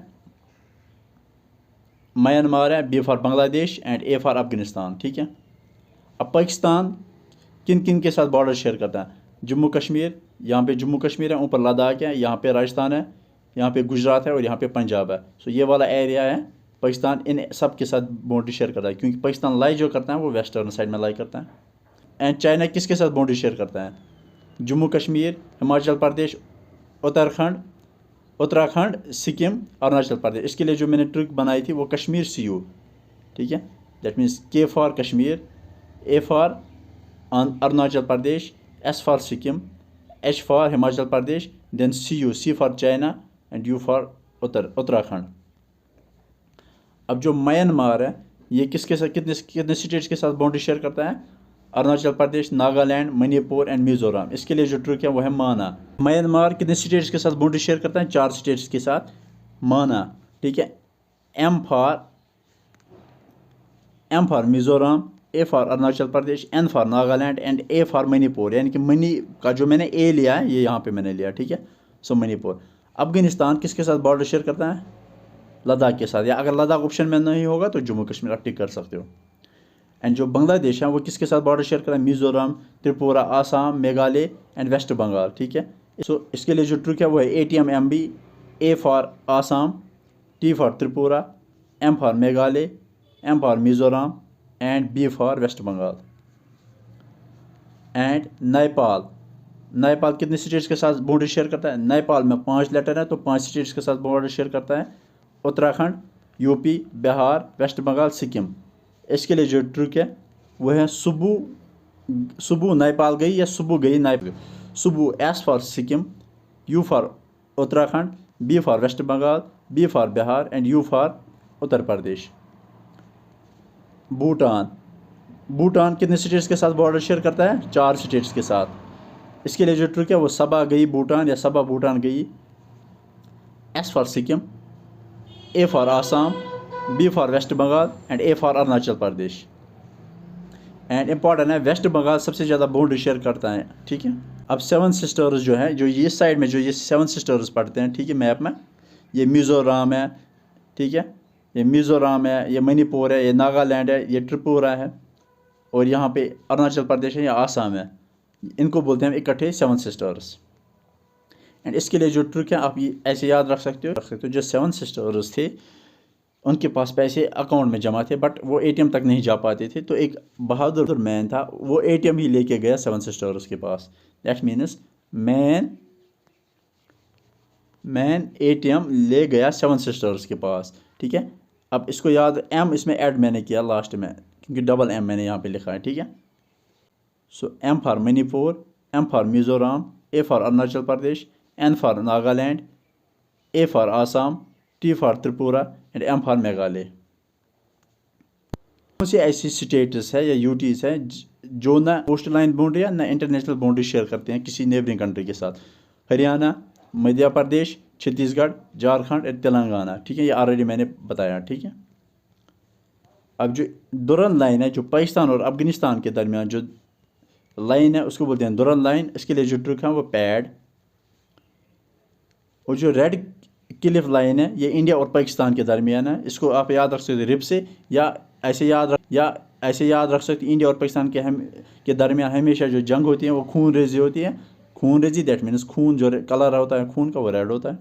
म्यांमार है, B for Bangladesh and A for Afghanistan. ठीक है, अब पाकिस्तान किन किन के साथ बॉर्डर शेयर करता है? जम्मू कश्मीर, यहाँ पे जम्मू कश्मीर है, ऊपर लद्दाख है, यहाँ पे राजस्थान है, यहाँ पे गुजरात है, और यहाँ पे पंजाब है। सो ये वाला एरिया है पाकिस्तान, इन सब के साथ बाउंड्री शेयर करता है, क्योंकि पाकिस्तान लाई जो करता है वो वेस्टर्न साइड में लाई करता है। एंड चाइना किसके साथ बाउंड्री शेयर करता है? जम्मू कश्मीर, हिमाचल प्रदेश, उत्तराखंड, सिक्किम, अरुणाचल प्रदेश। इसके लिए जो मैंने ट्रिक बनाई थी वो कश्मीर CU। ठीक है, that means K for Kashmir, A for Arunachal Pradesh, S for Sikkim, H for Himachal Pradesh, then CU, C for China and U for Uttarakhand. अब जो म्यांमार है ये किसके साथ, कितने कितने स्टेट्स के साथ बाउंड्री शेयर करता है? अरुणाचल प्रदेश, नागालैंड, मणिपुर एंड मिजोरम। इसके लिए जो ट्रिक है वो है माना। म्यांमार कितने स्टेट्स के साथ बाउंड्री शेयर करता है? 4 स्टेट्स के साथ, माना। ठीक है, M for Mizoram, A for Arunachal Pradesh, N for Nagaland and A for Manipur, यानी कि मणि का जो मैंने A लिया है ये यहाँ पे मैंने लिया। ठीक है, सो मणिपुर। अफगानिस्तान किसके साथ बॉर्डर शेयर करता है? लद्दाख के साथ, या अगर लद्दाख ऑप्शन में नहीं होगा तो जम्मू कश्मीर आप टिक कर सकते हो। एंड जो बांग्लादेश है वो किसके साथ बॉर्डर शेयर करता है? Mizoram, Tripura, Assam, Meghalaya and West Bengal. ठीक है, सो इसके लिए जो ट्रिक है वो है ATM MB, A for Assam, T for Tripura, M for Meghalaya, M for Mizoram and B for waste Bengal. And Nepal कितने स्टेट्स के साथ बॉर्डर शेयर करता है? नेपाल में 5 लेटर है तो 5 स्टेट्स के साथ बॉर्डर शेयर करता है: उत्तराखंड, UP, बिहार, वेस्ट बंगाल, सिक्किम। इसके लिए जो ट्रिक है वो है सुबू नेपाल गई या सुबू गई नेपाल। सुबू S for Sikkim, U for Uttarakhand, B for waste Bengal, B for Bihar and U for Uttar Pradesh. Bhutan कितने स्टेट्स के साथ बॉर्डर शेयर करता है? 4 स्टेट्स के साथ। इसके लिए जो ट्रिक है वो सबा गई भूटान या सबा भूटान गई। S for Sikkim, A for Assam, B for waste Bengal and A for Arunachal Pradesh. And important है, वेस्ट बंगाल सबसे ज़्यादा बाउंड्री शेयर करता है। ठीक है, अब 7 सिस्टर्स जो है, जो ये साइड में जो ये 7 सिस्टर्स पढ़ते हैं, ठीक है, मैप में, ये मिज़ोरम है, ठीक है, ये मिज़ोरम है, ये मणिपुर है, ये नागालैंड है, ये त्रिपुरा है, और यहाँ पे अरुणाचल प्रदेश है या आसाम है। इनको बोलते हैं इकट्ठे 7 सिस्टर्स। एंड इसके लिए जो ट्रिक है आप ये ऐसे याद रख सकते हो। जो 7 सिस्टर्स थे उनके पास पैसे अकाउंट में जमा थे, बट वो ATM तक नहीं जा पाते थे, तो एक बहादुर मैन था, वो ATM ही लेके गया 7 सिस्टर्स के पास। दैट मीन्स मैन ATM ले गया 7 सिस्टर्स के पास। ठीक है, अब इसको याद, M इसमें ऐड मैंने किया लास्ट में, क्योंकि डबल M मैंने यहाँ पे लिखा है। ठीक है, सो M for Manipur, M for Mizoram, A for Arunachal Pradesh, N for Nagaland, A for Assam, T for Tripura and M for Meghalaya. कौन सी ऐसी स्टेट्स है या यूटीज है जो ना कोस्ट लाइन बाउंड्री या ना इंटरनेशनल बाउंड्री शेयर करते हैं किसी नेबरिंग कंट्री के साथ? हरियाणा, मध्य प्रदेश, छत्तीसगढ़, झारखंड और तेलंगाना। ठीक है, ये ऑलरेडी मैंने बताया। ठीक है, अब जो दुरन लाइन है जो पाकिस्तान और अफगानिस्तान के दरमियान जो लाइन है उसको बोलते हैं दुरन लाइन। इसके लिए जो ट्रिक है वो पैड, और जो रेड क्लिफ लाइन है ये इंडिया और पाकिस्तान के दरमियान है। इसको आप याद रख सकते रिप से, या ऐसे याद रख सकते इंडिया और पाकिस्तान के दरमियान हमेशा जो जंग होती है वो खून रेजी होती है। खून रेजी दैट मीन्स खून जो कलर होता है खून का वो रेड होता है।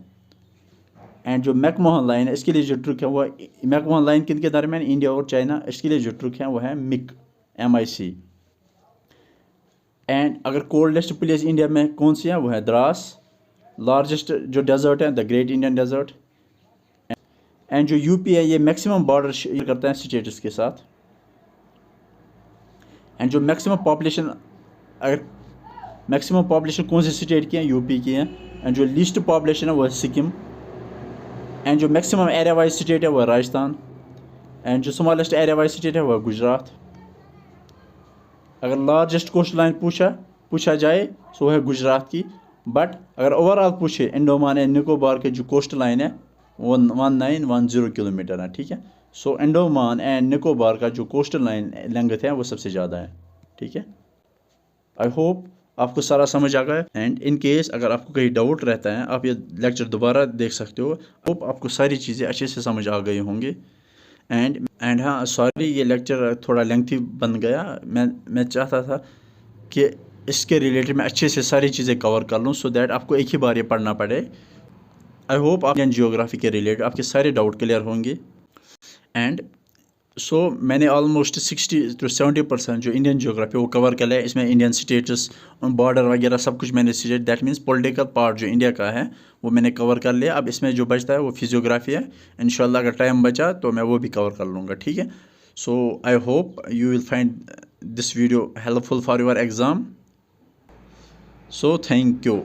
एंड जो मैकमोहन लाइन है इसके लिए जो ट्रिक है वो मैकमोहन लाइन किन के दरमियान? इंडिया और चाइना। इसके लिए जो ट्रिक है वो है मिक, MIC। एंड अगर कोल्डेस्ट प्लेस इंडिया में कौन सी है वो है द्रास। लार्जेस्ट जो डेजर्ट है the Great Indian Desert. And जो यूपी है ये मैक्सिमम बॉर्डर शेयर करता है स्टेट्स के साथ। एंड जो मैक्सिमम पॉपुलेशन कौन सी स्टेट की है? यूपी की है। एंड जो लीस्ट पॉपुलेशन है वो है सिक्किम। एंड जो मैक्सिमम एरिया वाइज स्टेट है वो है राजस्थान। एंड जो स्मॉलेस्ट एरिया वाइज स्टेट है वो है गुजरात। अगर लार्जेस्ट कोस्ट लाइन पूछा जाए तो है गुजरात की। बट अगर ओवरऑल पूछे अंडमान एंड निकोबार के जो कोस्ट लाइन है वो 1910 किलोमीटर है। ठीक है, सो अंडमान एंड निकोबार का जो कोस्टल लाइन लेंथ है वो सबसे ज़्यादा है। ठीक है, आई होप आपको सारा समझ आ गया। एंड इन केस अगर आपको कहीं डाउट रहता है आप ये लेक्चर दोबारा देख सकते हो। होप आपको सारी चीज़ें अच्छे से समझ आ गई होंगी। एंड हाँ सॉरी ये लेक्चर थोड़ा लेंथी बन गया। मैं चाहता था कि इसके रिलेटेड मैं अच्छे से सारी चीज़ें कवर कर लूँ सो दैट आपको एक ही बार ये पढ़ना पड़े। आई होप आप जियोग्राफी के रिलेटेड आपके सारे डाउट क्लियर होंगे। एंड सो मैंने ऑलमोस्ट 60 to 70% जो इंडियन जियोग्राफी वो कवर कर लिया। इसमें इंडियन स्टेट्स बॉर्डर वगैरह सब कुछ मैंने state that means political part जो इंडिया का है वो मैंने कवर कर लिया। अब इसमें जो बचता है वो फिजियोग्राफी है। इंशाल्लाह अगर टाइम बचा तो मैं वो भी कवर कर लूँगा। ठीक है, so I hope you will find this video helpful for your exam. So thank you.